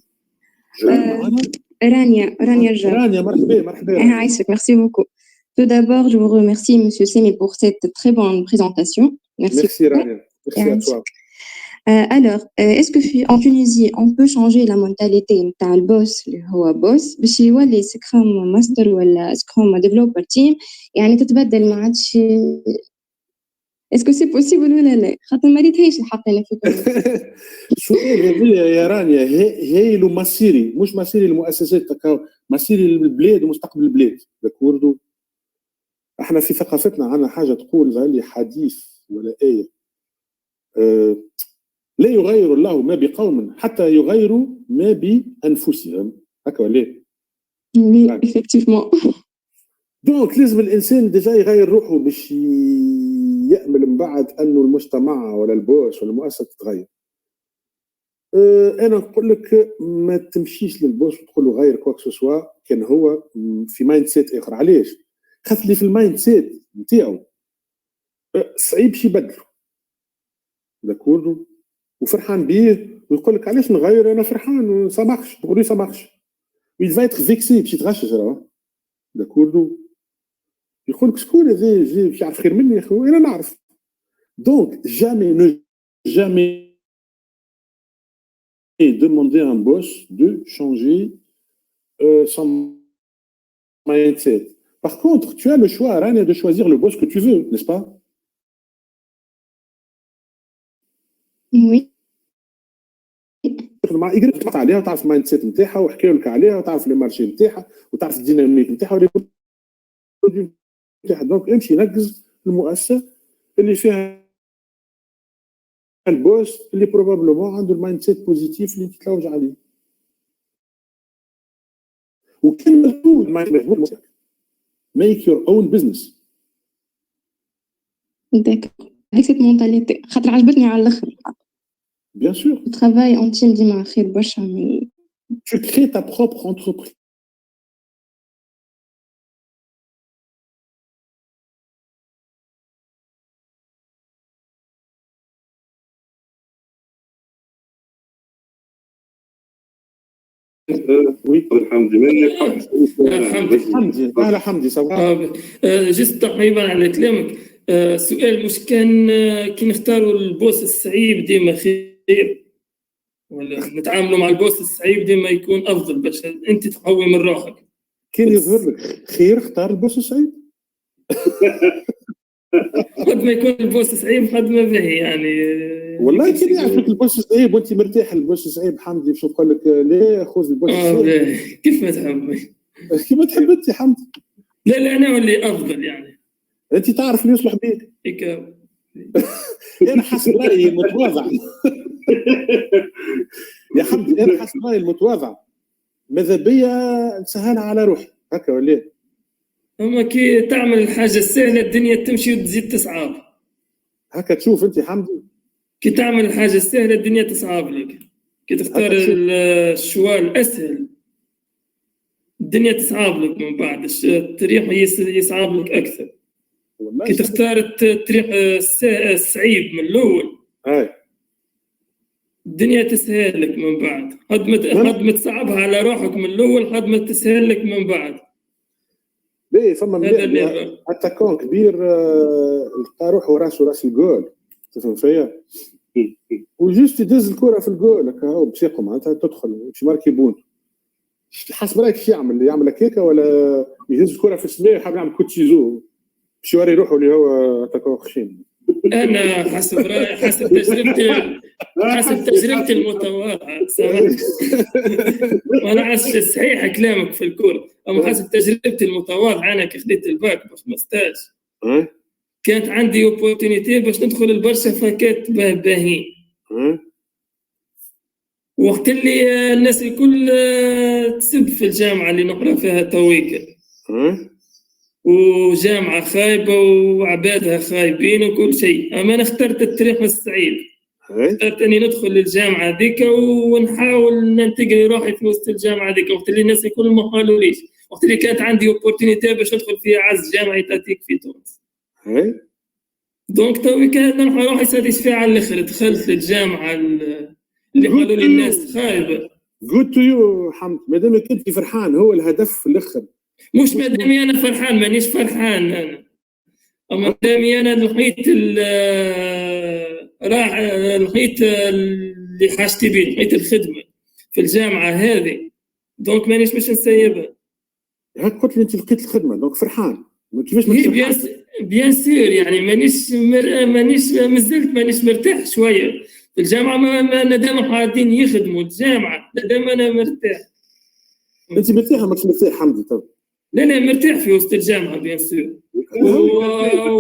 Rania Rjab. Rania, مرحبا. عايشك, merci beaucoup. Tout d'abord, je vous remercie, Monsieur Semi, pour cette très bonne présentation. Merci Rania. Merci à toi. Alors, est-ce que en Tunisie, on peut changer la mentalité de le boss, le boss, باش يولي سكرام ماستر ولا سكرام ديفلوبر تيم, يعني تتبدل ما عادش. Est-ce que c'est possible ولا لا؟ خاطر ما ريتهاش الحق انا في السؤال هذا يا رانيا هي له مصيري, مش مصيري المؤسسات تكاو, مصيري البلاد ومستقبل البلاد. داكوردو. احنا في ثقافتنا عندنا حاجه تقول غالي حديث ولا آية. لا يغير الله ما بقوم حتى يغيروا ما بأنفسهم. هكا ولا؟ Oui, effectivement. دونك لازم الانسان ديجا يغير روحه باش يامل من بعد انه المجتمع ولا البوس ولا المؤسسه تتغير. انا نقول لك ما تمشيش للبوس وتقول له غير كواك سوسوا كان هو في مايند سيت اخر. علاش؟ خاطر اللي في المايند سيت نتاعو صعيب باش يبدلو. داكوردو. وفرحان بيه ويقول لك علاش نغير, انا فرحان سا مارش. تقول لي سا مارش. il va être vexé باش يتغشش راه. داكوردو. يقول لك شكون هذا جاي باش يعرف خير مني يا اخو, انا نعرف. دونك jamais demander à un boss de changer son mindset. Par contre, tu as le choix, Rania, de choisir le boss que tu veux, n'est-ce pas? Oui. مع يقدر تقطع عليها وتعرف المايند سيت نتاعها وحكاو لك عليها وتعرف لي مارشي نتاعها وتعرف الديناميك نتاعها والبرودوي نتاعها. دونك امشي نقز المؤسسه اللي فيها البوس اللي بروبابلومون عنده المايند سيت بوزيتيف اللي تتلوج عليه. وكان مجهول make your own business. D'accord. Avec cette mentalité, خاطر عجبتني على الآخر. Bien sûr. Le travail en team ديما خير برشا. Tu crées ta propre entreprise. Oui, alhamdulillah. أهلا حمدي صباح. جست تقريبا على كلامك. سؤال, مش كان كي نختاروا البوس الصعيب ديما خير ولا نتعاملوا مع البوس الصعيب ديما يكون افضل باش انت تقوي من روحك؟ كان يظهر لك خير اختار البوس الصعيب. قد ما يكون البوس صعيب قد ما باهي يعني. والله كان يعرفك البوس صعيب وانت مرتاح. البوس صعيب حمدي باش نقول لك لا خذ البوس صعيب. كيف ما تحب. كيما تحب انت حمدي. لا انا واللي افضل يعني. انت تعرف اللي يصلح بيك. هيك. انا حسب رايي المتواضع. يا حمدي انا حسب رايي المتواضع ماذا بيا نسهلها على روحي هكا ولا؟ اما كي تعمل الحاجه السهله الدنيا تمشي وتزيد تصعب. هكا تشوف انت حمدي. كي تعمل الحاجه السهله الدنيا تصعب لك. كي تختار الشوال الاسهل الدنيا تصعب لك من بعد. الطريق يصعب لك اكثر. كي تختار الطريق الصعيب من الاول هاي الدنيا تسهل لك من بعد، قد ما تصعبها على روحك من الاول قد ما تسهل لك من بعد. باهي فما هذا اللي اتاكون كبير لقى روحه راسه راس الجول تفهم فيا وجوست يدز الكره في الجول هكا هو بثقه معناتها تدخل باش ماركي بون. حسب رايك شو يعمل هكاكا ولا يهز الكره في السماء ويحب يعمل كوتشيزو باش يوري روحه اللي هو اتاكون خشين؟ انا حسب رايي حسب تجربتي المتواضعه سامحني وانا عارف صحيح كلامك في الكوره، اما حسب تجربتي المتواضعه انا كي خديت الباك باش مستاج كانت عندي اوبورتونيتي باش ندخل البرشا فاكات باهين. وقت اللي الناس الكل تسب في الجامعه اللي نقرا فيها تويكا وجامعه خايبه وعبادها خايبين وكل شيء، اما انا اخترت الطريق الصعيب، اخترت اني ندخل للجامعه ذيك ونحاول ننتقل روحي في وسط الجامعه ذيك وقت اللي الناس الكل ما قالوليش، وقت اللي كانت عندي اوبورتونيتي باش ندخل في اعز جامعه تاتيك في تونس. دونك تويكا نلقى روحي ساتيسفي على الاخر، دخلت للجامعه اللي قالوا لي الناس خايبه. جود تو يو حمد، مادام كنت فرحان هو الهدف في الاخر. مش مادامي انا فرحان مانيش فرحان انا، اما مادامي انا لقيت لقيت اللي حاجتي بيه، لقيت الخدمه في الجامعه هذه، دونك مانيش باش نسيبها. هاك قلت لي انت لقيت الخدمه دونك فرحان، كيفاش بيان سور يعني مانيش مازلت مانيش مرتاح شويه في الجامعه، ما دام قاعدين يخدموا الجامعه دام انا مرتاح. انت مرتاح ماكش مرتاح حمدي؟ طب لا مرتاح في وسط الجامعه بيان سور،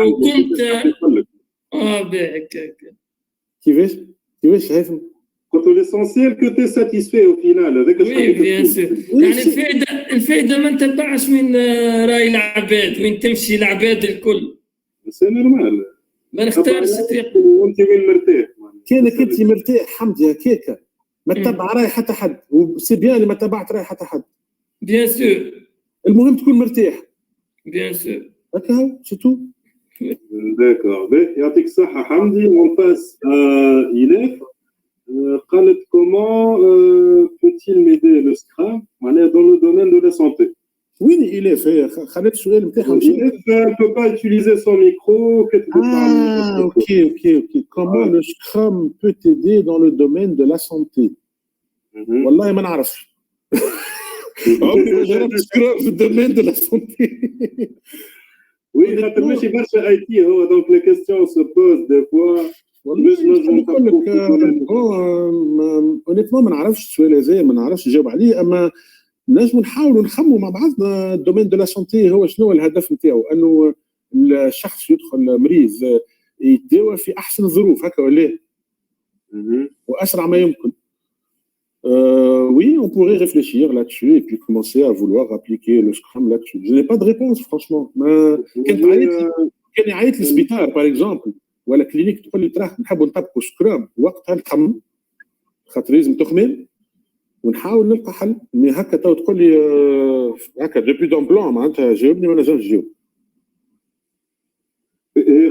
وكنت باهك كيفاش هيثم؟ قلت l'essentiel que tu es satisfait au final هذاك. وي بيان سور، يعني الفائده ما نتبعش وين راي العباد، وين تمشي العباد الكل سي نورمال، ما نختارش طريق. وانت وين مرتاح؟ كانك انت مرتاح حمدي هكاكا ما تتبع راي حتى حد، وسي بيان اللي ما تبعت راي حتى حد بيان سور، المهم تكون مرتاح بيان سور هكا هو سي تو. داكور يعطيك الصحه حمدي. اون باس إليف قالت comment peut-il m'aider le Scrum معناها dans le domaine de la santé. وين إليف هي خلت السؤال نتاعها؟ إليف ne peut pas utiliser son micro. ok. Comment le Scrum peut t'aider dans le domaine de la santé? والله ما نعرفش. عمري ما جربت سكرام في الدومين دو لا سونتي. وي خاطر ماشي برشا اي تي هو، دونك لي كيستيون سو بوز دي فوا. نقول لك اونيتمون ما نعرفش السؤال هذا، ما نعرفش نجاوب عليه، اما نجم نحاولوا نخموا مع بعضنا الدومين دو لا سونتي هو شنو الهدف نتاعو، انه الشخص يدخل مريض يتداوى في احسن الظروف هكا ولا واسرع ما يمكن. Oui, on pourrait réfléchir là-dessus et puis commencer à vouloir appliquer le Scrum là-dessus. Je n'ai pas de réponse, franchement. كان يعيط للسبيطار باغ اكزومبل ولا كلينيك تقول لي تراه نحبوا نطبقوا سكرام، وقتها نخمم خاطر لازم تخمم ونحاول نلقى حل. مي هكا تو تقول لي هكا دوبي دون بلان معناتها جاوبني ما نجمش نجاوب.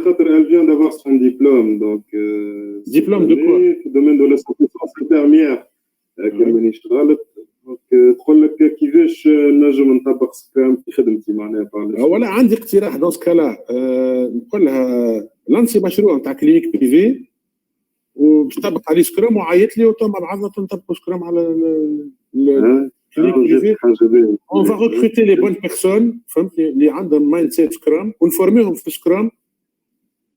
خاطر elle vient d'avoir son diplôme, donc diplôme de quoi? في domaine de la santé infirmière. كان شغالك تقول لك كيفاش نجم نطبق سكرام في خدمتي معناها. ولا عندي اقتراح دون سكالا، نقول لها لانسي مشروع نتاع كلينيك بريفي وباش نطبق عليه سكرام وعيط لي وتم مع بعضنا نطبقوا سكرام على الكلينيك بريفي. اون فا ريكروتي لي بون بيرسون فهمتني اللي عندهم مايند سيت سكرام ونفورميهم في سكرام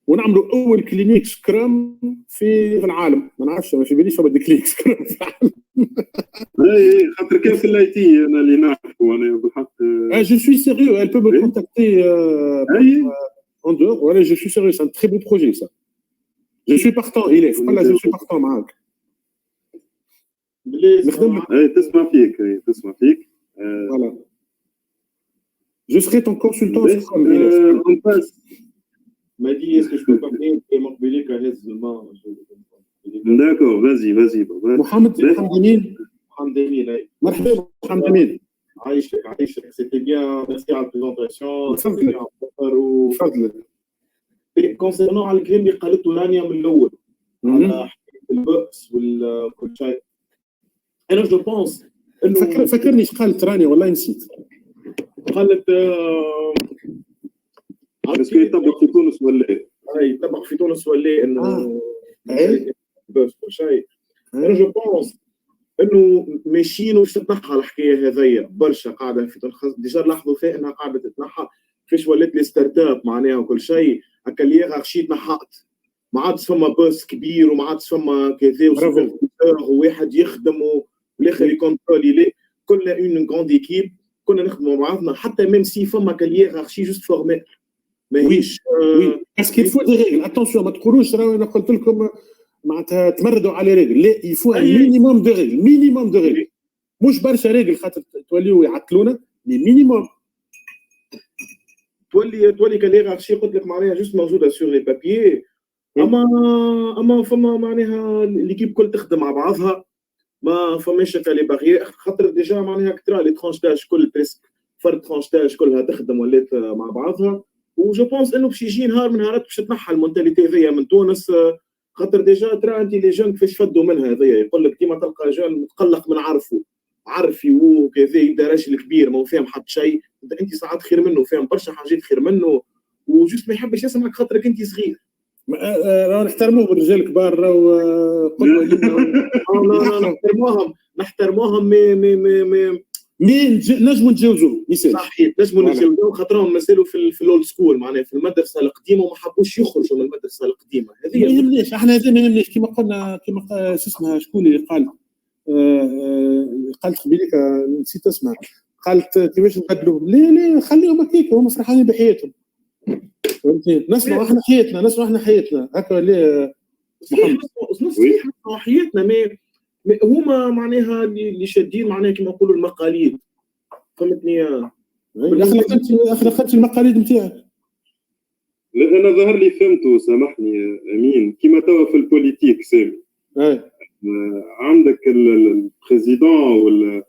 ونعملوا اول كلينيك سكرام في العالم. ما نعرفش ما في باليش فما كلينيك سكرام في العالم. اي خاطر كان في الاي تي انا اللي نعرفه انا بالحق. جو سوي سيريو elle peut me contacter en dehors. Voilà, je suis sérieux, c'est un très beau projet ça. Je suis partant, il est voilà, je suis partant معاك. نخدم. تسمع فيك. Voilà. Je serai ton consultant Scrum. On passe. m'a dit est-ce que je peux pas venir et m'emmener qu'à demain. D'accord, vas-y. محمد Emile. مرحبا محمد Emile. عايشك c'était bien, merci à la présentation. تفضل. concernant على الكلام اللي قالته رانيا من الاول على بؤس وكل شيء. انا جو بونس انه فكرني ايش قالت راني والله نسيت. قالت اسكو يطبق في تونس ولا ايه؟ يطبق في تونس ولا انه بؤس كل شيء. انا جو بونس انه ماشيين وش تتنحى الحكايه هذيا برشا قاعده في تونس. ديجا لاحظوا فيها انها قاعده تتنحى كيفاش ولات لي ستارت اب معناها وكل شيء هكا اليغارشي تنحات. ما عادش فما بوس كبير وما عادش فما كذا وواحد يخدم والاخر يكونترولي لي. كنا اون غروند ايكيب كنا نخدموا مع بعضنا حتى ميم سي فما كاليغارشي جوست فورمال ماهيش وي باسكو يفو دي ريغل اتونسيون ما تقولوش راه انا قلت لكم معناتها تمردوا على ريغل لا يفو مينيموم دو ريغل مينيموم دو ريغل مش برشا ريغل خاطر توليو يعطلونا مي مينيموم تولي كاليغارشي قلت لك معناها جوست موجوده سور لي بابيي. اما فما معناها ليكيب كل تخدم مع بعضها ما فماش هكا لي باغيير خاطر ديجا معناها كترا لي ترونشتاج كل بريسك فرد ترونشتاج كلها تخدم ولات مع بعضها. وجو بونس انه باش يجي نهار من نهارات باش تنحى المونتاليتي هذيا من تونس خاطر ديجا ترى انت لي جون كيفاش فدوا منها هذيا. يقول لك ديما تلقى جون متقلق من عرفي وكذا يبدا راجل كبير ما هو فاهم حتى شيء. انت ساعات خير منه فاهم برشا حاجات خير منه وجوست ما يحبش يسمعك خاطرك انت صغير. راه نحترموه بالرجال الكبار راه نحترموهم مي نجموا نتجاوزوه صحيح نجموا نتجاوزوه خاطرهم مازالوا في الاولد سكول معناها في المدرسه القديمه وما حبوش يخرجوا من المدرسه القديمه هذه. ما يهمنيش احنا هذا ما يهمنيش كما قلنا كما اسمها شكون اللي قال قالت قبيلك نسيت اسمها قالت كيفاش نبدلوا لا خليهم هكاك هما فرحانين بحياتهم فهمتني. نسمعوا احنا حياتنا هكا لا صحيح حياتنا هما معناها اللي شادين معناها كما نقولوا المقاليد فهمتني. اخلقت المقاليد نتاعك. لا انا ظهر لي فهمته سامحني امين كيما توا في البوليتيك سامي عندك البريزيدون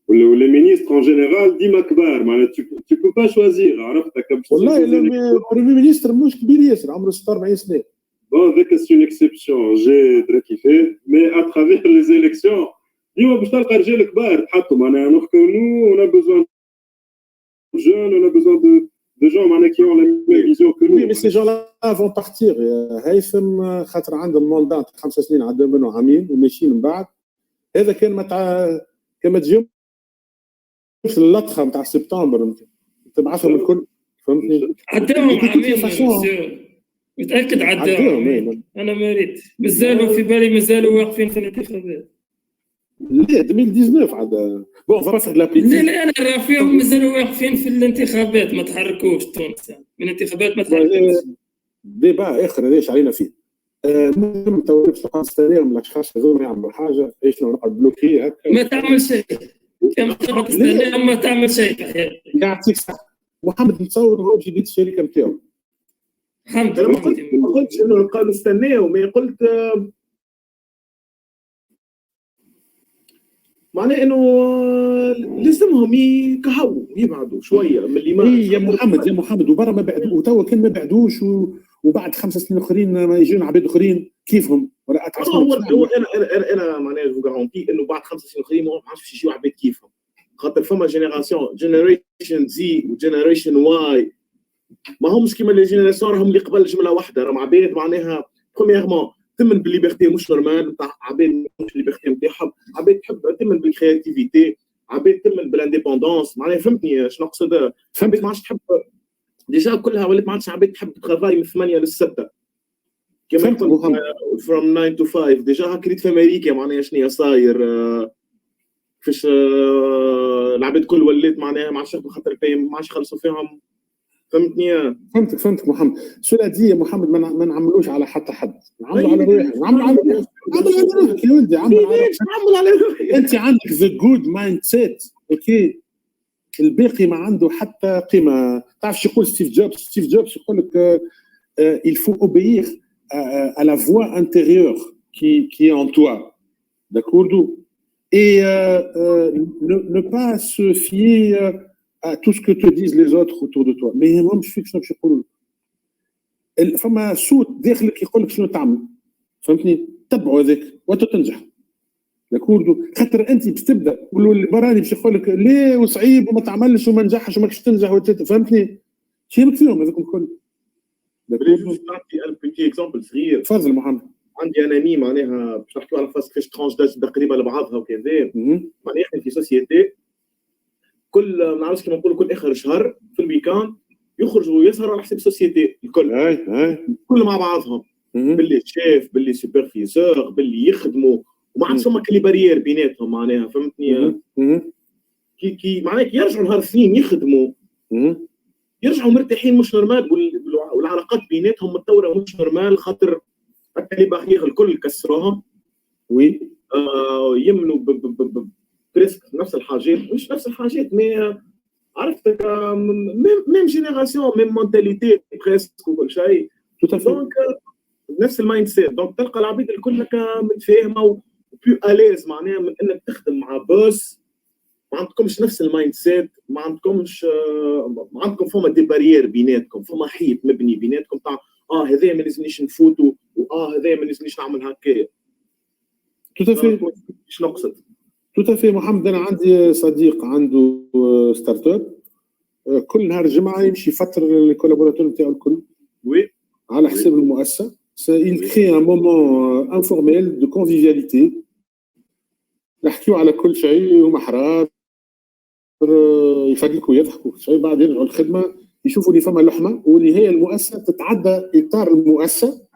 ولا مينيستر ان جينيرال ديما كبار معناتها tu peux pas choisir عرفتك. والله البريمي مينيستر مش كبير ياسر عمره 46 سنه. Bon, avec c'est une exception, j'ai très kiffé, mais à travers les élections, ديما باش تلقى رجال كبار تحطوا معناها نو on a besoin de jeunes, on a besoin de gens معناها qui ont la même vision que nous. Oui, mais ces gens-là vont partir. هيثم خاطر عندهم ماندات 5 سنين عدوا منه عامين وماشيين من بعد. هذا كان كما تجيهم اللطخه نتاع سبتمبر تبعثهم الكل فهمتني. عداهم عامين متاكد عداهم. انا ما ريت مازالوا في بالي مازالوا واقفين في الانتخابات. لا 2019 عاد بون فرصه لا انا راه فيهم مازالوا واقفين في الانتخابات ما تحركوش تونس من الانتخابات ما تحركوش. ديبا اخر ليش علينا فيه المهم تو تستناهم الاشخاص هذوما يعملوا حاجه ايش نقعد بلوكي هكا ما تعمل شيء كما تستناهم ما تعمل شيء في حياتك. يعطيك الصحه. محمد نتصور هو جديد الشركه نتاعو. الحمد لله ما قلتش انه قالوا استناو ما قلت معناه انه لازمهم يكهوا يبعدوا شويه من اللي ما يا محمد وبرا ما بعدوا وتوا كان ما بعدوش وبعد 5 سنين اخرين ما يجون عباد اخرين كيفهم ولا هو انا معناها جو غارونتي انه بعد 5 سنين اخرين ما عادش يجيو عباد كيفهم خاطر فما جينيريشن زي وجينيريشن واي ما همش كيما لي جينيراسيون راهم اللي قبل جمله واحده راهم عباد معناها برومييرمون تمن بالليبرتي مش نورمال نتاع عباد مش الليبرتي نتاعهم عباد تحب تمن بالكرياتيفيتي عباد تمن بالانديبوندونس معناها فهمتني شنو نقصد. فهمت ما عادش تحب ديجا كلها ولات ما عادش عباد تحب ترافاي من 8 ل 6 كما قلت from 9 to 5 ديجا هكا في امريكا معناها شنو صاير كيفاش العباد كل ولات معناها ما عادش ياخذوا خاطر الباي ما عادش يخلصوا فيهم فهمتني. فهمتك محمد. سؤال دي محمد ما نعملوش على حتى حد نعملوا على روحنا نعملوا على روحك يا ولدي عمل على روحك. انت عندك ذا جود مايند سيت اوكي الباقي ما عنده حتى قيمه. تعرف شو يقول ستيف جوبز يقول لك il faut obéir à la voix intérieure qui est en toi d'accord et ne pas se fier à tout ce que te disent les autres autour de toi. mais هم مش فيك شنو باش يقولوا فما صوت داخلك يقول لك شنو تعمل فهمتني. تتبعوا هذاك وتنجح. خاطر انت باش تبدا تقولوا البراني باش يقول لك ليه وصعيب وما تعملش وما نجحش وما كش تنجح فهمتني؟ شي فيهم هذوك الكل. نعطي ان بيتي اكزومبل صغير. تفضل محمد. عندي انا مي معناها باش نحكيو على فاس كيفاش ترانش داج قريبه لبعضها وكذا. معناها احنا في سوسيتي كل ما نعرفش كيما نقولوا كل اخر شهر في الويكاند يخرجوا يسهروا على حساب السوسيتي الكل. كل مع بعضهم. باللي شيف باللي سوبرفيزور باللي يخدموا وما عادش فما كلي بارير بيناتهم معناها فهمتني. كي معناها يرجعوا نهار اثنين يخدموا يرجعوا مرتاحين مش نورمال والعلاقات بيناتهم متطوره مش نورمال خاطر الكلي بارير الكل كسروهم. وي يمنوا بريسك نفس الحاجات مش نفس الحاجات مي عرفتك ميم جينيراسيون ميم مونتاليتي بريسك وكل شيء. دونك نفس المايند سيت دونك تلقى العبيد الكل متفاهمه وبيو اليز معناها من انك تخدم مع بوس ما عندكمش نفس المايند سيت ما عندكم فما دي بارير بيناتكم فما حيط مبني بيناتكم تاع هذا ما لازمنيش نفوتوا هذا ما لازمنيش نعمل هكايا. توتافي ايش نقصد؟ توتافي محمد انا عندي صديق عنده ستارت اب كل نهار الجمعه يمشي يفطر الكولابوراتور نتاعو الكل وي على حساب المؤسسه. il crée un moment informel de convivialité نحكيو على كل شيء ومحرار يفرقوا يضحكوا شيء بعد يرجعوا الخدمه يشوفوا اللي فما لحمه واللي هي المؤسسه تتعدى اطار المؤسسه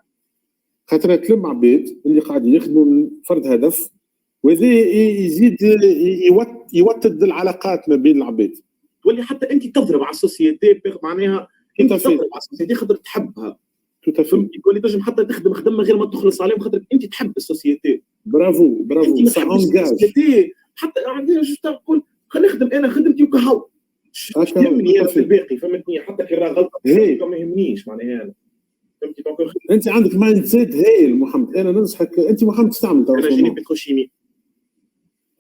خاطر تلم عباد اللي قاعدين يخدموا فرد هدف وهذا يزيد يوطد العلاقات ما بين العباد. تولي حتى انت تضرب على السوسيتي معناها انت تضرب على السوسيتي خاطر تحبها. فهمتي تولي تنجم حتى تخدم خدمه غير ما تخلص عليهم خاطر انت تحب السوسيتي. برافو انت ما تحبش السوسيتي حتى عندنا جوست نقول خلينا نخدم انا خدمتي وكهو يهمني انا في الباقي فهمتني حتى كي راه غلطه ما يهمنيش معناها انا فهمتي دونك انت عندك مايند سيت هايل محمد. انا ننصحك انت محمد تستعمل انا جيني بتروشيمي.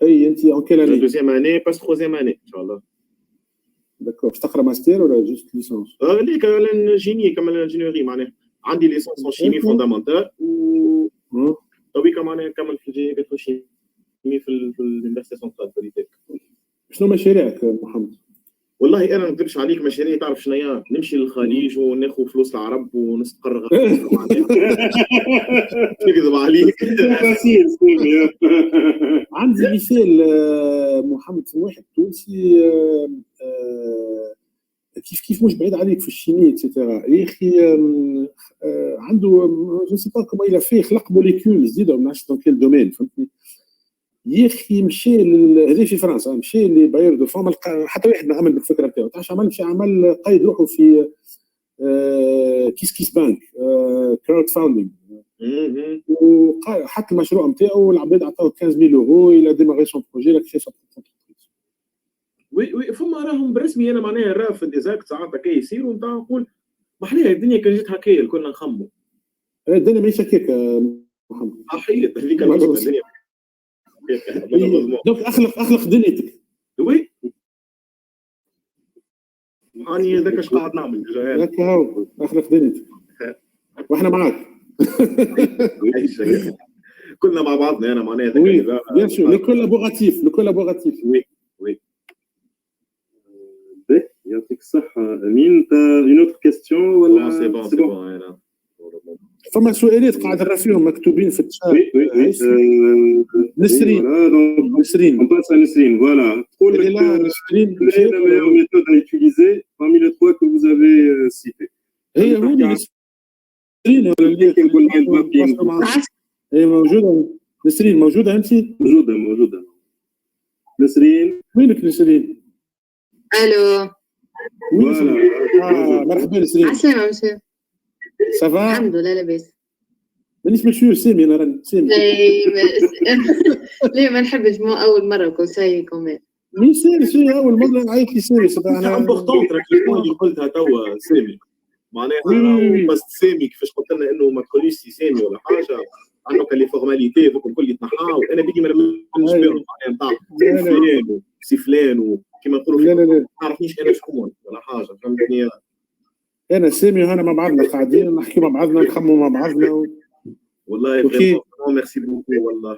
اي انت اون كيل اني؟ دوزيام اني باس تروزيام اني ان شاء الله. داكور باش تقرا ماستر ولا جوست ليسونس؟ لا كان جيني كمل انجينيوري معناها عندي ليسونس ان شيمي فوندامونتال و تويكا معناها نكمل في الجيني بتروشيمي في اليونيفرسيتي سنترال بوليتيك. شنو مشاريعك محمد؟ والله انا ما نكذبش عليك مشاريعي تعرف شنو هي نمشي للخليج وناخذ فلوس العرب ونستقر نكذب عليك. عندي مثال محمد في واحد تونسي كيف مش بعيد عليك في الشيمي اكسيتيرا يا اخي عنده جو سي با كومون يلا في خلق موليكول جديده ما نعرفش دون كيل دومين فهمتني يا اخي مشى هذا في فرنسا مشى لباير دو فام حتى واحد ما امن بالفكره نتاعو تعرف عمل مشى عمل قيد روحه في كيس بانك كراود فاوندينغ وحط المشروع نتاعو والعباد عطاوه 15000 يورو الى ديماري سون بروجي لا كشي وي فما راهم بالرسمي انا معناها راه في الديزاكت ساعات هكا يصيروا نتاع نقول ما احنا الدنيا كان جات هكايا كنا نخموا الدنيا ماهيش هكاك محمد صحيح هذيك الدنيا دونك اخلق دنيتك. وي هاني هذاك اش قاعد نعمل هكا هاو اخلق دنيتك واحنا معاك. كلنا مع بعضنا انا معناها بيان سور لو كولابوراتيف وي يعطيك الصحة. أمين أنت اون اوتر كيستيون ولا سي بون انا فما سؤالات قاعد نرى فيهم مكتوبين في الشات. نسرين on passe à Nesrine, voilà. Quelle est la meilleure méthode à utiliser parmi les trois que vous avez cités? هي نسرين هي موجودة. نسرين موجودة أنت؟ موجودة. نسرين وينك نسرين؟ الو مرحبا نسرين. عسلامة مسيو. سافا؟ الحمد لله لاباس. مانيش مسيو سامي انا راني سامي. ليه ما نحبش مو اول مرة كل شيء كمان. مين سامي شيء اول مرة نعيط لي سامي انا امبورطون اللي قلتها توا سامي معناها بس سامي كيفاش قلت لنا انه ما تقوليش سي سامي ولا حاجة عنده كان لي فورماليتي ذوك الكل يتنحاو انا بدي ما نجبرهم نتاع فلان وسي فلان وكيما نقولوا ما تعرفنيش انا شكون ولا حاجه فهمتني. انا سامي وهنا مع بعضنا قاعدين نحكي مع بعضنا نخموا مع بعضنا والله اوكي فريمون ميرسي بوكو والله.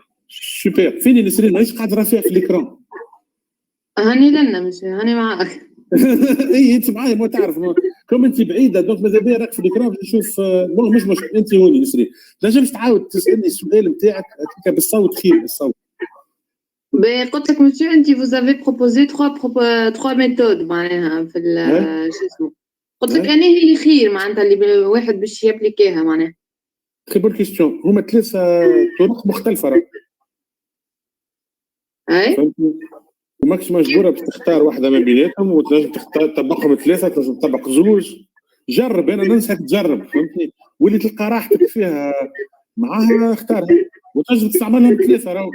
سوبر. فيني نسرين مانيش قاعد راه فيها في الاكران. هاني لنا مش هاني معاك. اي انت معايا ما تعرف كم انت بعيده دونك ماذا بيا راك في الاكران باش نشوف. مش مشكل انت هوني نسرين تنجمش تعاود تسالني السؤال نتاعك بالصوت خير بالصوت. قلت لك مسيو انت vous avez proposé trois méthodes معناها في شو اسمه. قلت لك انا هي اللي خير معناتها اللي واحد باش يابليكيها معناها. تري بون كيستيون. هما ثلاثه طرق مختلفه راه. اي فهمتني؟ وماكش مجبوره باش تختار واحده من بيناتهم وتنجم تختار تطبقهم ثلاثه تنجم تطبق زوج. جرب انا ننصحك تجرب فهمتني واللي تلقى راحتك فيها معاها اختارها وتنجم تستعملهم ثلاثه راهو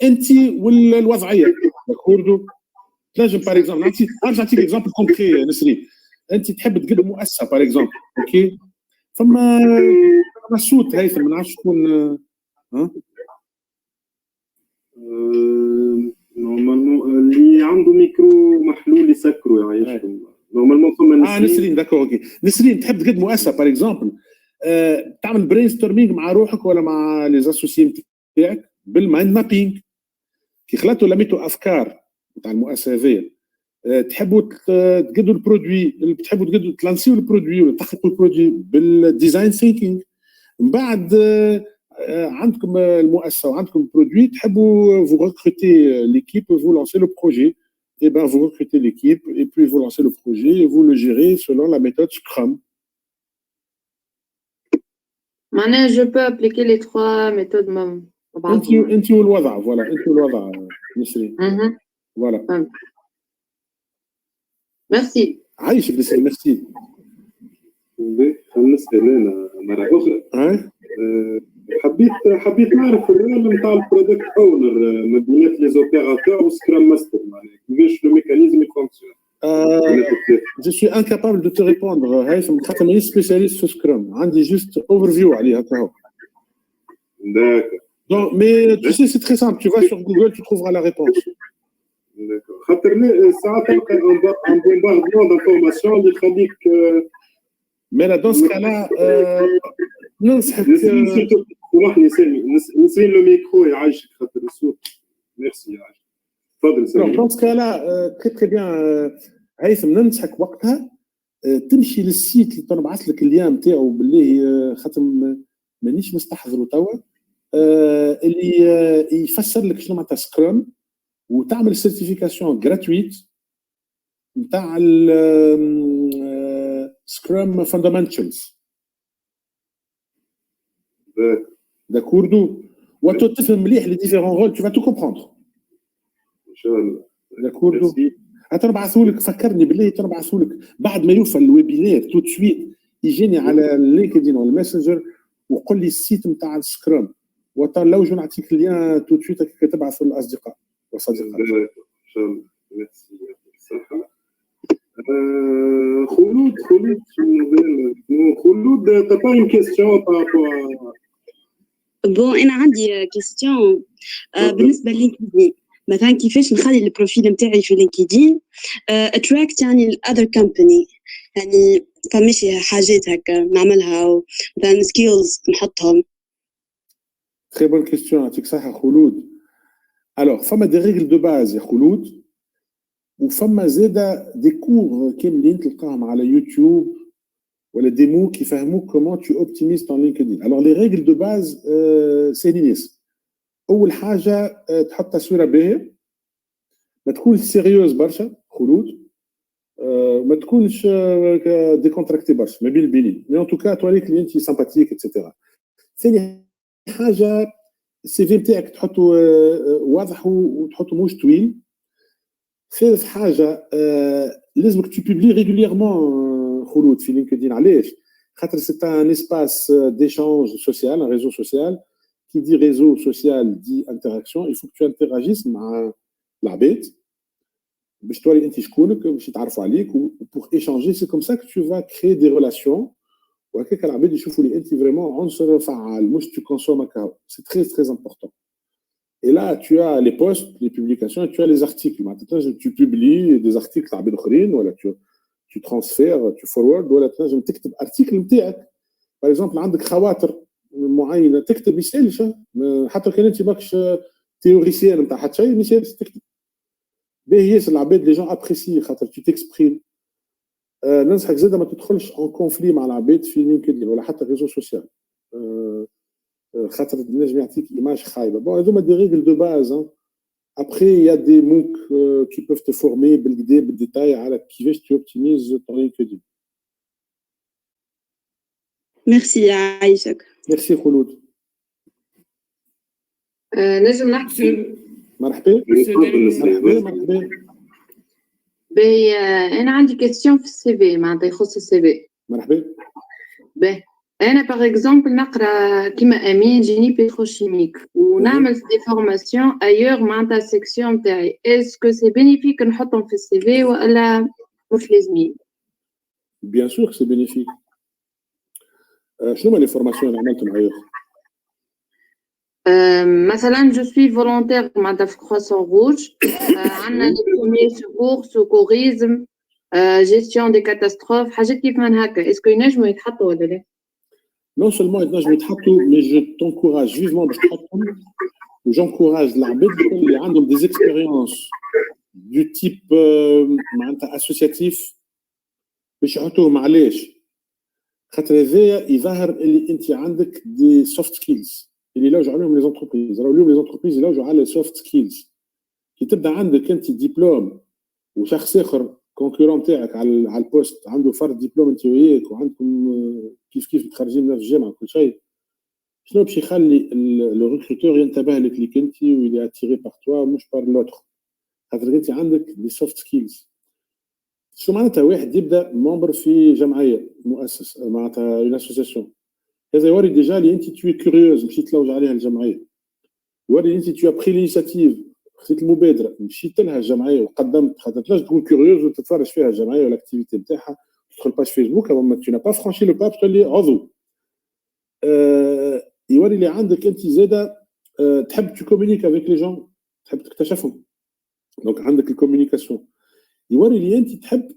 انت والوضعيه داكوردو. تنجم باغ اكزومبل نعطيك اكزومبل كونكري نسري. انت تحب تقدم مؤسسه باغ اكزومبل اوكي فما صوت هيثم ما نعرفش شكون ها نورمالمون اللي عنده ميكرو محلول يسكروا يعيشكم نورمالمون فما نسرين داكور اوكي. نسرين تحب تقدم مؤسسه باغ اكزومبل تعمل برين ستورمينغ مع روحك ولا مع لي زاسوسيي نتاعك بالمايند مابينغ كي خلطوا لميتوا افكار نتاع المؤسسه هذيا. تحبوا تقدوا البرودوي تحبوا تقدوا تلانسيو البرودوي ولا تحققوا البرودوي بالديزاين ثينكينغ. من بعد عندكم المؤسسه وعندكم البرودوي تحبوا vous recrutez l'équipe vous lancez le projet et ben vous recrutez l'équipe et puis vous lancez le projet et vous le gérez selon la méthode Scrum. معناها je peux appliquer les trois méthodes même. انت والوضع فوالا انت والوضع نسرين فوالا. ميرسي. عايشك نسرين ميرسي. خلينا نسأل انا مره اخرى. حبيت نعرف الرول نتاع البرودكت اونر ما بين لي زوبيراتور وسكرام ماستر معناها كيفاش لو ميكانيزم يفونكسيون. Je suis incapable de te répondre هيثم خاطر مانيش سبيسياليست في سكرام عندي جوست اوفر فيو عليه هكا هو. D'accord. Donc, mais tu sais, c'est très simple. Tu vas sur Google, tu trouveras la réponse. D'accord. خاطر ساعات تلقى ان بومباردمون دانفورماسيون اللي يخليك. Mais là, dans ce cas-là, ننصحك. سامحني سامي نسين لو ميكرو يعيشك خاطر الصوت. ميرسي يعيشك. تفضل سامي. Dans ce cas-là, très très bien. هيثم ننصحك وقتها تمشي للسيت اللي تنبعث لك اللين نتاعو بالله خاطر مانيش مستحضره توا. اللي يفسر لك شنو معناتها سكرام وتعمل سيرتيفيكاسيون جراتويت نتاع سكرام فاندامنتالز داكوردو وتفهم مليح لي ديفيرون رول تو فا تو كومبروندر ان شاء الله داكوردو. تنبعثولك فكرني بالله تنبعثولك بعد ما يوفى الويبينير تو سويت يجيني على اللينكدين ولا الماسنجر وقول لي السيت نتاع السكرام لو جو نعطيك اللين تو سويت كي تبعث للاصدقاء والصديقات. ان شاء الله ميرسي بالصحه. خلود t'as pas une question par rapport à. بون انا عندي كيستيون بالنسبه للينكدين مثلا كيفاش نخلي البروفيل نتاعي في لينكدين اتراكت يعني الاذر كومباني يعني فماشي حاجات هكا نعملها مثلا سكيلز نحطهم. Très bonne question, يعطيك صحة خلود. Alors, فما دي ريغل دو باز يا خلود وفما زاده دي كور كاملين تلقاهم على يوتيوب ولا دي مو كيفهموك كومون تو اوبتيميز طون لينكدين. الوغ لي ريغل دو باز سينيس. اول حاجه تحط تصويره باهيه ما تكونش سيريوز برشا خلود ما تكونش ديكونتراكتي برشا ما بين البينين مي ان توكا توريك اللي انت سامباتيك اتسيتيرا. ثاني حاجه السي في نتاعك تحطه واضح وتحطه موش طويل. ثالث حاجه لازمك تبوبلي ريغوليرمون خلود في لينكدين. علاش؟ خاطر سي ان اسباس d'échange social, un réseau social. Qui dit réseau social dit interaction. Il faut que tu interagisses مع العباد باش توري انت شكونك باش يتعرفوا عليك pour échanger. C'est comme ça que tu vas créer des relations وهكاك العباد يشوفوا لي انت فريمون عنصر فعال مش tu consommes كاو. C'est très très important. Et là, tu as les posts, les publications, et tu as les articles. Maintenant, tu publies des articles تاع عباد اخرين ولا tu transfères, tu forward ولا تنجم تكتب article نتاعك. Par exemple, عندك خواطر معينه تكتب ما يسالش، حتى كان انت ماكش تيوريسيان نتاع حتى شيء ما يسالش تكتب. باهي ياسر العباد لي جون ابريسي خاطر تو تكسبريم. ننصحك زاد ما تدخلش اون كونفلي مع العباد في لينكدين ولا حتى ريزو سوسيال، خاطر النجم يعطيك ايماج خايبه. بون هذوما دي ريغل دو باز. Après, il y a des MOOC qui peuvent te former بالديتاي على كيفاش tu optimises ton LinkedIn. ميرسي يعيشك. ميرسي خلود. نجم نحكي؟ مرحبا. مرحبا. باهي أنا عندي كيستيون في السي في معناتها يخص السي في. مرحبا. باهي أنا باغ إكزومبل نقرا كيما أمين جيني بيتروشيميك ونعمل دي فورماسيون أيور معناتها السيكسيون نتاعي، اسكو سي بينيفيك نحطهم في السي في ولا مش لازمين؟ بيان سور سي بينيفيك. شنو هما لي فورماسيون اللي عملتهم أيور؟ مثلا جو سوي فولونتير معناتها في كرواسون روج، عندنا لي بروميير سيكور سيكوريزم جيستيون دي كاتاستروف حاجات كيف من هكا، اسكو ينجموا يتحطوا ولا لا؟ Non seulement يتنجموا يتحطوا mais je t'encourage vivement باش تحطهم و j'encourage العباد اللي عندهم des expériences du type معناتها associatif باش يحطوهم. علاش؟ خاطر هذايا يظهر اللي انت عندك دي سوفت سكيلز اللي يلوجوا عليهم لي زونتربريز. راهو اليوم لي زونتربريز يلوجوا على سوفت سكيلز. كي تبدا عندك انت ديبلوم وشخص اخر كونكورون تاعك على البوست عنده فرد ديبلوم انت وياك وعندكم كيف متخرجين نفس الجامعه وكل شيء، شنو باش يخلي لو ريكروتور ينتبه لك ليك انت ويلي اتيري بار توا مش بار لوتر، خاطر انت عندك دي سوفت سكيلز. شو معناتها واحد يبدا ممبر في جمعيه مؤسس معناتها اون اسوسياسيون، هذا يوري ديجا لي انت توي كوريوز مشيت تلوج عليها الجمعيه، يوري انت تو بري لينيسياتيف خديت المبادره مشيت لها الجمعيه وقدمت. خاطر تنجم تكون كوريوز وتتفرج فيها الجمعيه والاكتيفيتي نتاعها، تدخل باج فيسبوك اما تو نا با فرانشي لو باب تولي عضو. يوري لي عندك انت زاده تحب تكومونيك افيك لي جون، تحب تكتشفهم، دونك عندك الكومونيكاسيون. يوري لي انت تحب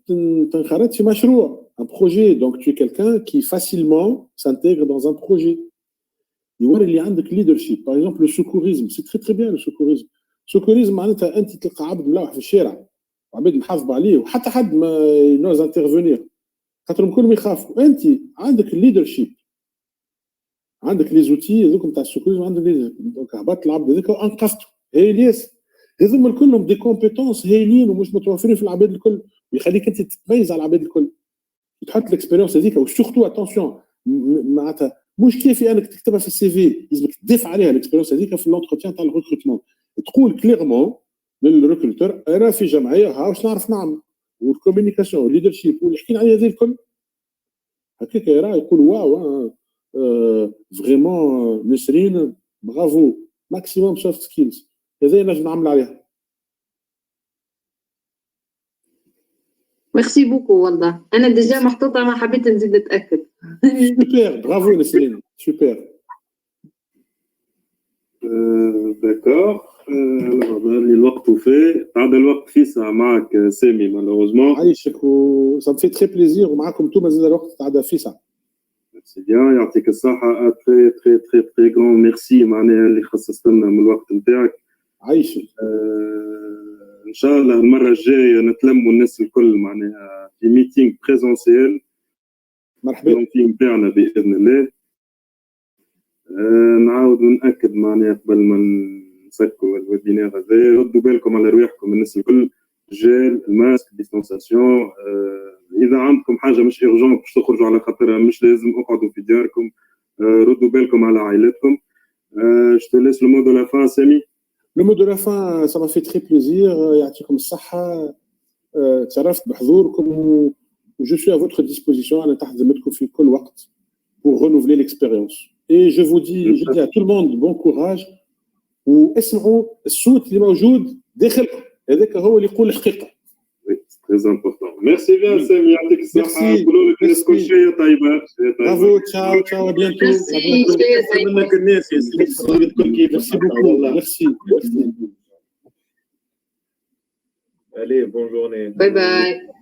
تنخرط في مشروع ان بروجي، دونك tu es quelqu'un qui facilement s'intègre dans un projet. يوري لي عندك leadership. par exemple le secourisme c'est très très bien. le secourisme معناتها انت تلقى عبد ملوح في الشارع وعباد محافظ عليه وحتى حد ما ينوز انترفينير خاطرهم كلهم يخافوا. انت عندك leadership، عندك لي زوتي هذوك نتاع السكوريزم، عندك دونك هبط العبد هذاك وانقذته. هي الياس هذوما كلهم دي كومبيتونس هايلين ومش متوفرين في العباد الكل، ويخليك انت تتميز على العباد الكل. تحط الاكسبيريونس هذيك وسورتو اتونسيون معناتها مش كافي انك تكتبها في السي في، لازمك تضيف عليها الاكسبيريونس هذيك في لونتروتيان تاع الريكروتمون. تقول كليرمون للريكروتور انا في جمعيه ها واش نعرف نعمل، والكوميونيكاسيون والليدرشيب واللي حكينا عليه هذه الكل هكاك يرى يقول واو فريمون نسرين برافو ماكسيموم سوفت سكيلز. هذا نجم نعمل عليها. ميرسي بوكو والله انا ديجا محطوطه ما حبيت نزيد اتاكد. سوبر برافو نسرين سوبر. داكور الوقت وفاه تعدى الوقت في ساعه معك سامي مالوروزمون. عايشك و ça me fait très plaisir ومعاكم انتم زاد الوقت تعدى في ساعه. سي بيان يعطيك الصحه. تري تري تري تري غران ميرسي معناها اللي خصصت لنا من الوقت نتاعك. عايشك. ان شاء الله المره الجايه نتلموا الناس الكل معناها في ميتينغ بريزونسيال. مرحبا. الميتينغ نتاعنا باذن الله. نعاود ونأكد معناها قبل ما نسكروا الويبينار هذا، ردوا بالكم على رواحكم الناس الكل، جيل الماسك ديستانساسيون. اذا عندكم حاجه مش ايرجون باش تخرجوا على خاطرها مش لازم اقعدوا في دياركم، ردوا بالكم على عائلتكم. Je te laisse le mot de la fin, Samy. Le mot de la fin, ça m'a fait très plaisir. يعطيكم الصحة. تشرفت بحضوركم و je suis à votre disposition. أنا تحت ذمتكم في كل وقت pour renouveler l'expérience. Et je vous dis, je dis à tout le monde bon courage واسمعوا الصوت اللي موجود داخلكم، هذاك هو اللي يقول الحقيقة. Oui, c'est très important. Merci bien, Samy. يعطيك الصحة. نقولوا لك الناس كل شيء طيبة. Bravo, ciao, ciao, à bientôt. منك الناس يا سيدي. Merci beaucoup. Merci. Allez, bonne journée. باي باي.